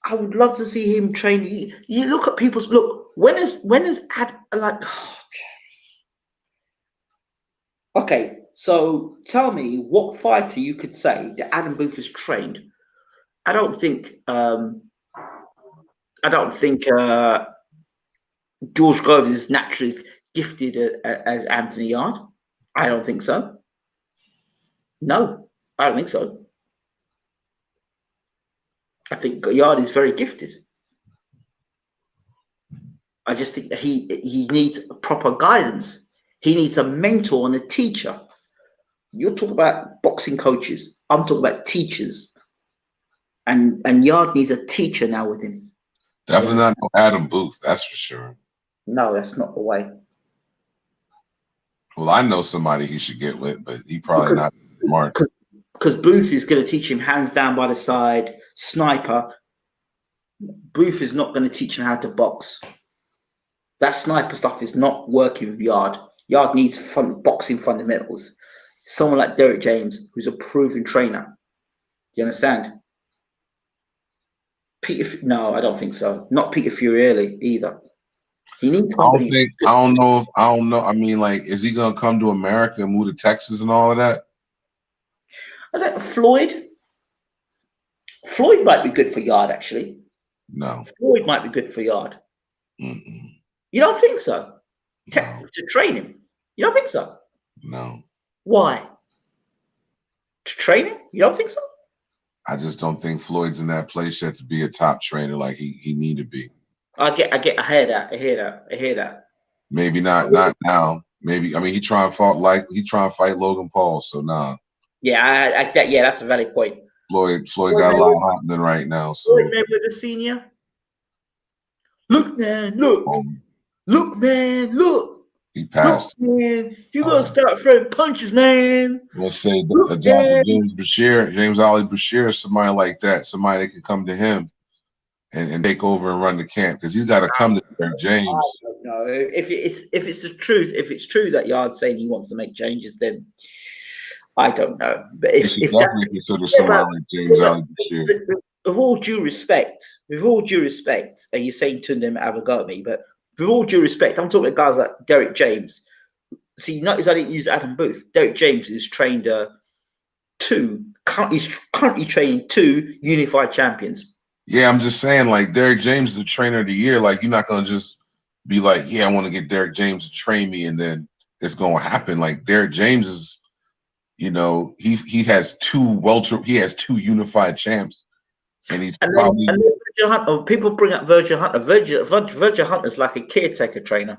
I would love to see him train. You look at people's look. When is Adam like? Oh, okay, so tell me what fighter you could say that Adam Booth has trained. I don't think George Groves is naturally gifted as Anthony Yard. I don't think so. No, I don't think so. I think Yard is very gifted. I just think that he needs proper guidance. He needs a mentor and a teacher. You're talking about boxing coaches. I'm talking about teachers. And Yard needs a teacher now with him. Definitely not Adam Booth, that's for sure. No, that's not the way. Well, I know somebody he should get with, but he probably not smart. Because Booth is going to teach him hands down by the side, sniper. Booth is not going to teach him how to box. That sniper stuff is not working with Yard. Yard needs boxing fundamentals. Someone like Derek James, who's a proven trainer. You understand? No, I don't think so. Not Peter Furielli either. He needs somebody. I don't know. I mean, like, is he gonna come to America and move to Texas and all of that? I don't know. Floyd might be good for Yard, actually. No. Floyd might be good for Yard. Mm-mm. You don't think so? No. To train him? You don't think so? No. Why? To train him? You don't think so? I just don't think Floyd's in that place yet to be a top trainer like he need to be. I hear that. Maybe not now. Maybe, I mean, he trying to fight Logan Paul, so nah. Yeah, that's a valid point. Floyd got a lot happening right now. So Floyd Mayweather Senior. Look, man, look. Look, man, look. He passed. Look, man, you gonna start throwing punches, man. Let's say James Ali Bashir, somebody like that, somebody that can come to him and take over and run the camp, because he's got to come to Derek James. I don't know. If it's the truth, if it's true that Yard's saying he wants to make changes, then I don't know. But if definitely consider somebody like James Ali Bashir. With all due respect, and you're saying to them have a go at me, but with all due respect, I'm talking about guys like Derek James. See, notice I didn't use Adam Booth. Derek James is trained he's currently training 2 unified champions. Yeah, I'm just saying, like, Derek James is the trainer of the year. Like, you're not gonna just be like, yeah, I want to get Derek James to train me, and then it's gonna happen. Like, Derek James is, he has he has two unified champs, and he's probably then Virgil Hunter, people bring up Virgil Hunter. Virgil Hunter's like a caretaker trainer.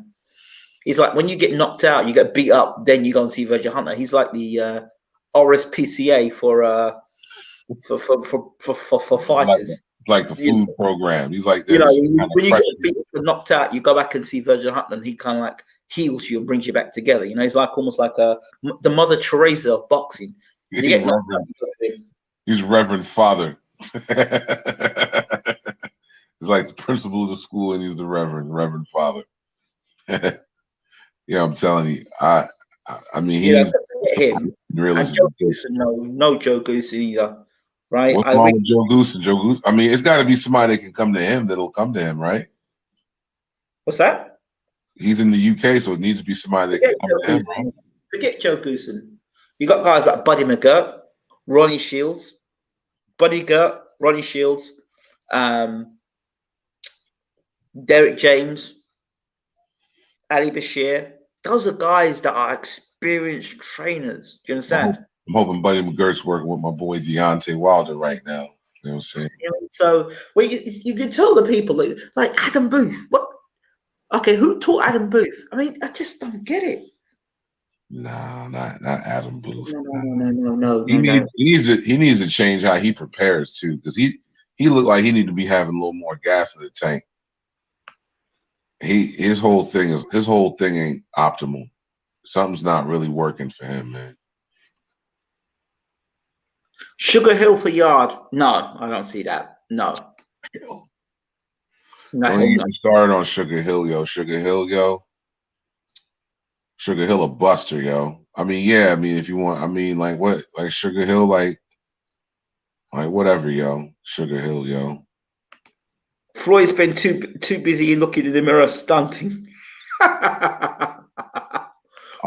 He's like, when you get knocked out, you get beat up, then you go and see Virgil Hunter. He's like the RSPCA for fighters. like the food program. He's like, When you kind get beat up and knocked out, you go back and see Virgil Hunter, and he kind of like heals you and brings you back together. He's like almost like the Mother Teresa of boxing. You get knocked out, he's Reverend Father. He's like the principal of the school, and he's the Reverend Father. Yeah, I'm telling you. I mean, he's him. Really. Joe Goosen, no Joe Goosen either, right? What's wrong with Joe Goosen? Joe Goosen. I mean, it's got to be somebody that can come to him that'll come to him, right? What's that? He's in the UK, so it needs to be somebody that can come to him, right? Forget Joe Goosen. You got guys like Buddy McGirt, Ronnie Shields, Derek James, Ali Bashir. Those are guys that are experienced trainers. Do you understand? I'm hoping Buddy McGirt's working with my boy Deontay Wilder right now. You know what I'm saying? So you can tell the people like Adam Booth. What? Okay, who taught Adam Booth? I mean, I just don't get it. No, not Adam Booth. No. He needs to change how he prepares too, because he looked like he needed to be having a little more gas in the tank. His whole thing ain't optimal. Something's not really working for him, man. Sugar Hill for Yard? No, I don't see that. No. Don't even start on Sugar Hill, yo. Sugar Hill a buster, yo. I mean, yeah. I mean, if you want, I mean, like what, like Sugar Hill, like whatever, yo. Sugar Hill, yo. Floyd's been too busy looking in the mirror, stunting. I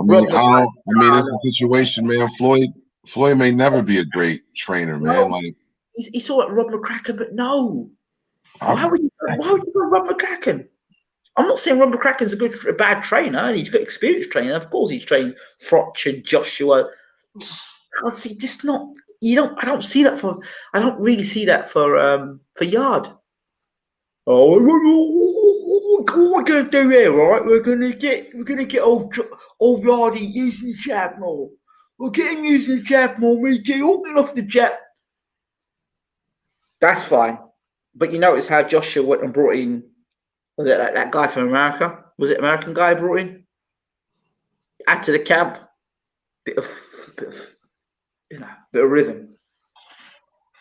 mean, it's a situation, man. Floyd may never be a great trainer, man. Like he saw like Rob McCracken, but no. Why would you go Rob McCracken? I'm not saying Rob McCracken's a bad trainer. He's got experienced training. Of course, he's trained Frotch and Joshua. I see this not. I don't see that for. I don't really see that for Yard. Oh, what we're gonna do here, right? We're gonna get old Yardy using the jab more. We'll get him using the jab more. We get hooking off the jab. That's fine, but you notice how Joshua went and brought in. Was it that guy from America? Was it American guy brought in? Add to the camp, bit of rhythm.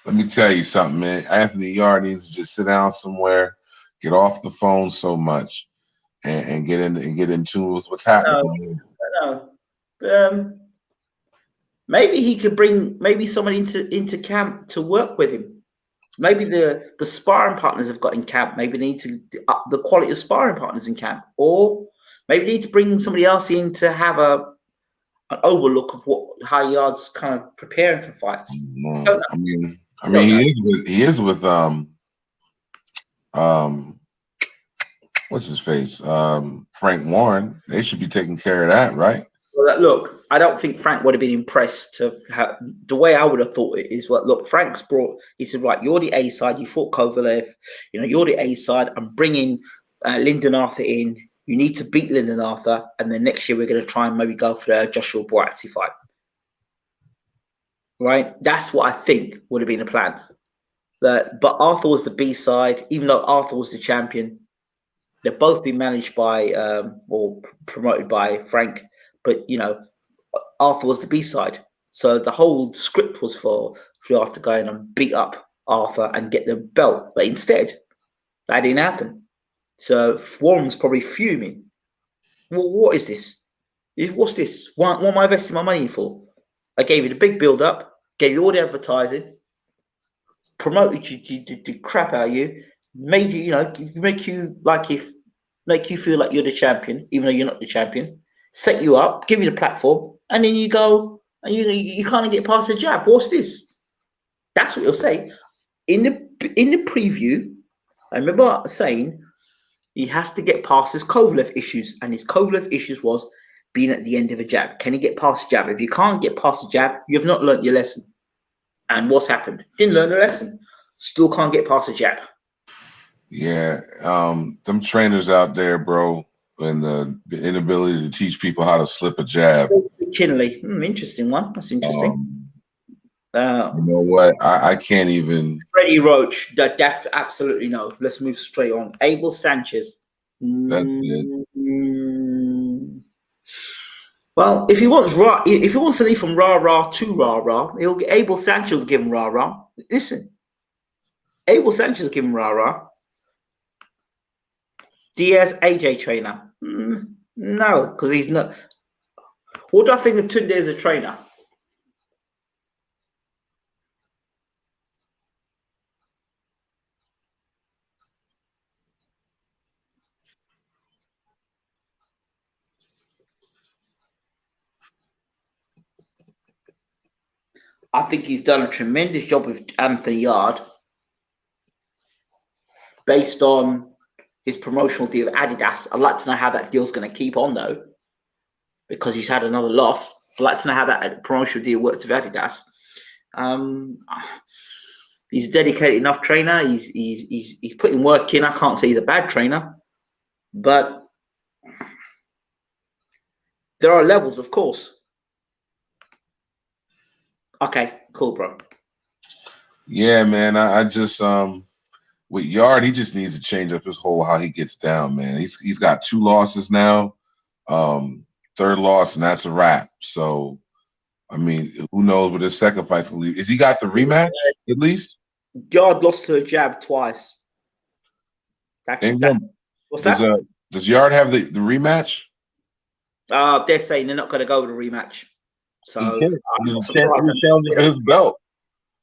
Let me tell you something, man. Anthony Yard needs to just sit down somewhere, get off the phone so much, and get in tune with what's happening. Maybe he could bring somebody into camp to work with him. Maybe the sparring partners have got in camp. Maybe they need to up the quality of sparring partners in camp, or maybe they need to bring somebody else in to have an overlook of how Yard's kind of preparing for fights. I mean, he is with what's his face? Frank Warren. They should be taking care of that, right? Well, look, I don't think Frank would have been impressed to have the way I would have thought it is. Well, look, Frank's he said, right, you're the A side, you fought Kovalev, you're the A side. I'm bringing Lyndon Arthur in. You need to beat Lyndon Arthur, and then next year we're going to try and maybe go for the Joshua Buatsi fight. Right? That's what I think would have been the plan. But Arthur was the B side, even though Arthur was the champion. They've both been managed by or promoted by Frank. But, Arthur was the B-side. So the whole script was for Arthur to go in and beat up Arthur and get the belt. But instead, that didn't happen. So Warren's probably fuming. Well, what is this? What's this? What am I investing my money for? I gave you the big build-up, gave you all the advertising, promoted you, did the crap out of you, made you, make you feel like you're the champion, even though you're not the champion. Set you up, give you the platform, and then you go and you kind of get past the jab. What's this? That's what you'll say. In the in the preview, I remember saying he has to get past his Kovalev issues, and his Kovalev issues was being at the end of a jab. Can he get past the jab? If you can't get past the jab, you have not learnt your lesson. And what's happened? Didn't learn the lesson. Still can't get past the jab. Yeah, them trainers out there, bro, and the inability to teach people how to slip a jab. Chinley, interesting one. That's interesting. You know what? I can't even. Freddie Roach, that absolutely no. Let's move straight on. Abel Sanchez. That's it. Well, if he wants to leave from rah to rah, he'll get Abel Sanchez will give him rah. Listen, Abel Sanchez will give him rah. Diaz AJ trainer. No, because he's not. What do I think of Tunde as a trainer? I think he's done a tremendous job with Anthony Yard based on his promotional deal with Adidas. I'd like to know how that deal's going to keep on, though, because he's had another loss. I'd like to know how that promotional deal works with Adidas. He's a dedicated enough trainer. He's putting work in. I can't say he's a bad trainer, but there are levels, of course. Okay, cool, bro. Yeah, man. I just with Yard, he just needs to change up his whole how he gets down, man. He's got 2 losses now. Third loss, and that's a wrap. So, I mean, who knows what his second fight's gonna leave? Is he got the rematch at least? Yard lost to a jab twice. What's that? Does Yard have the rematch? They're saying they're not going to go with a rematch. So he's challenging for his belt.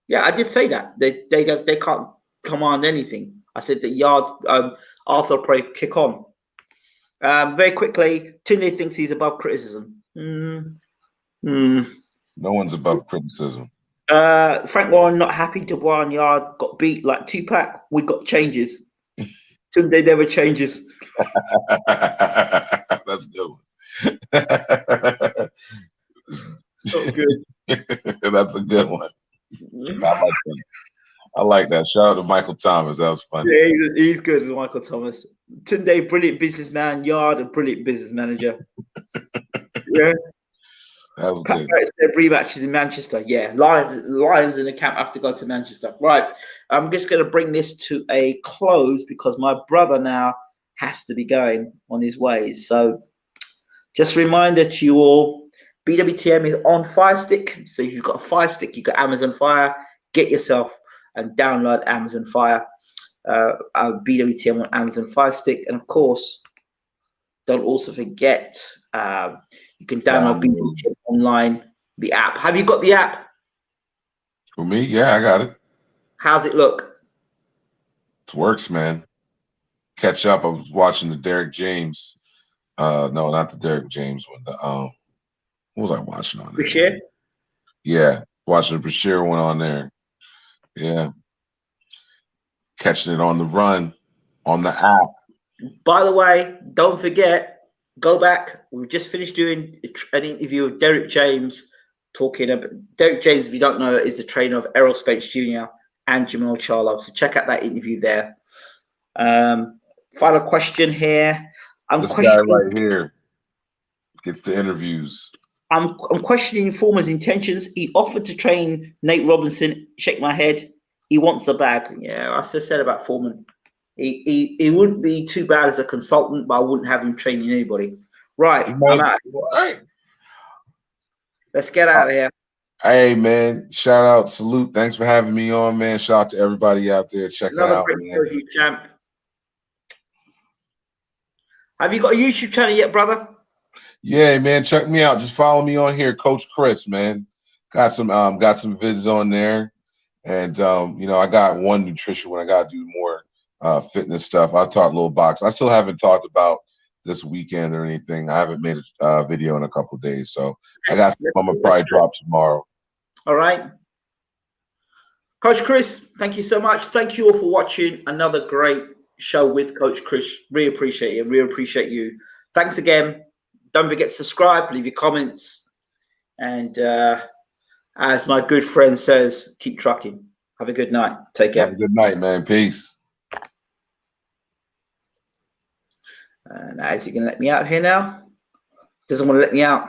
Yeah, I did say that they can't command anything. I said that Yard Arthur will probably kick on. Very quickly, Tunde thinks he's above criticism. No one's above criticism. Frank Warren not happy. Dubois and Yard got beat like Tupac. We got changes. Tunde never changes. That's a good one. So good. That's a good one. I like that. Shout out to Michael Thomas. That was funny. Yeah, he's good, Michael Thomas. Tunde, brilliant businessman. Yard, a brilliant business manager. Yeah. That was good. Their rematches in Manchester. Yeah, Lions in the camp have to go to Manchester. Right. I'm just going to bring this to a close because my brother now has to be going on his way. So just a reminder to you all, BWTM is on Fire Stick. So if you've got a Fire Stick, you've got Amazon Fire. Get yourself and download Amazon Fire. BWTM on Amazon Fire Stick. And of course, don't also forget you can download BWTM online, the app. Have you got the app? For me, yeah, I got it. How's it look? It works, man. Catch up. I was watching the Derek James. No, not the Derek James one. What was I watching on there? Bashir? Yeah, watching the Bashir one on there. Yeah. Catching it on the run, on the app. By the way, don't forget, go back. We've just finished doing an interview with Derek James, talking about Derek James, if you don't know, is the trainer of Errol Spence Jr. and Jamal Charlo. So check out that interview there. Final question here. This guy right here gets the interviews. I'm questioning Foreman's intentions. He offered to train Nate Robinson. Shake my head. He wants the bag. Yeah, I just said about Foreman. He wouldn't be too bad as a consultant, but I wouldn't have him training anybody. Right, I'm out. Right. Let's get out of here. Hey, man. Shout out, salute. Thanks for having me on, man. Shout out to everybody out there. Check it out, man. Champ. Have you got a YouTube channel yet, brother? Yeah, man. Check me out. Just follow me on here, Coach Chris, man. Got some vids on there. And I got one nutrition when I gotta do more fitness stuff. I talk a little box. I still haven't talked about this weekend or anything. I haven't made a video in a couple of days, so I got some I'm gonna probably drop tomorrow. All right. Coach Chris, thank you so much. Thank you all for watching another great show with Coach Chris. Really appreciate it. Really appreciate you. Thanks again. Don't forget to subscribe, leave your comments. And as my good friend says, keep trucking. Have a good night. Take care. Have a good night, man. Peace. And is he going to let me out here now? Doesn't want to let me out.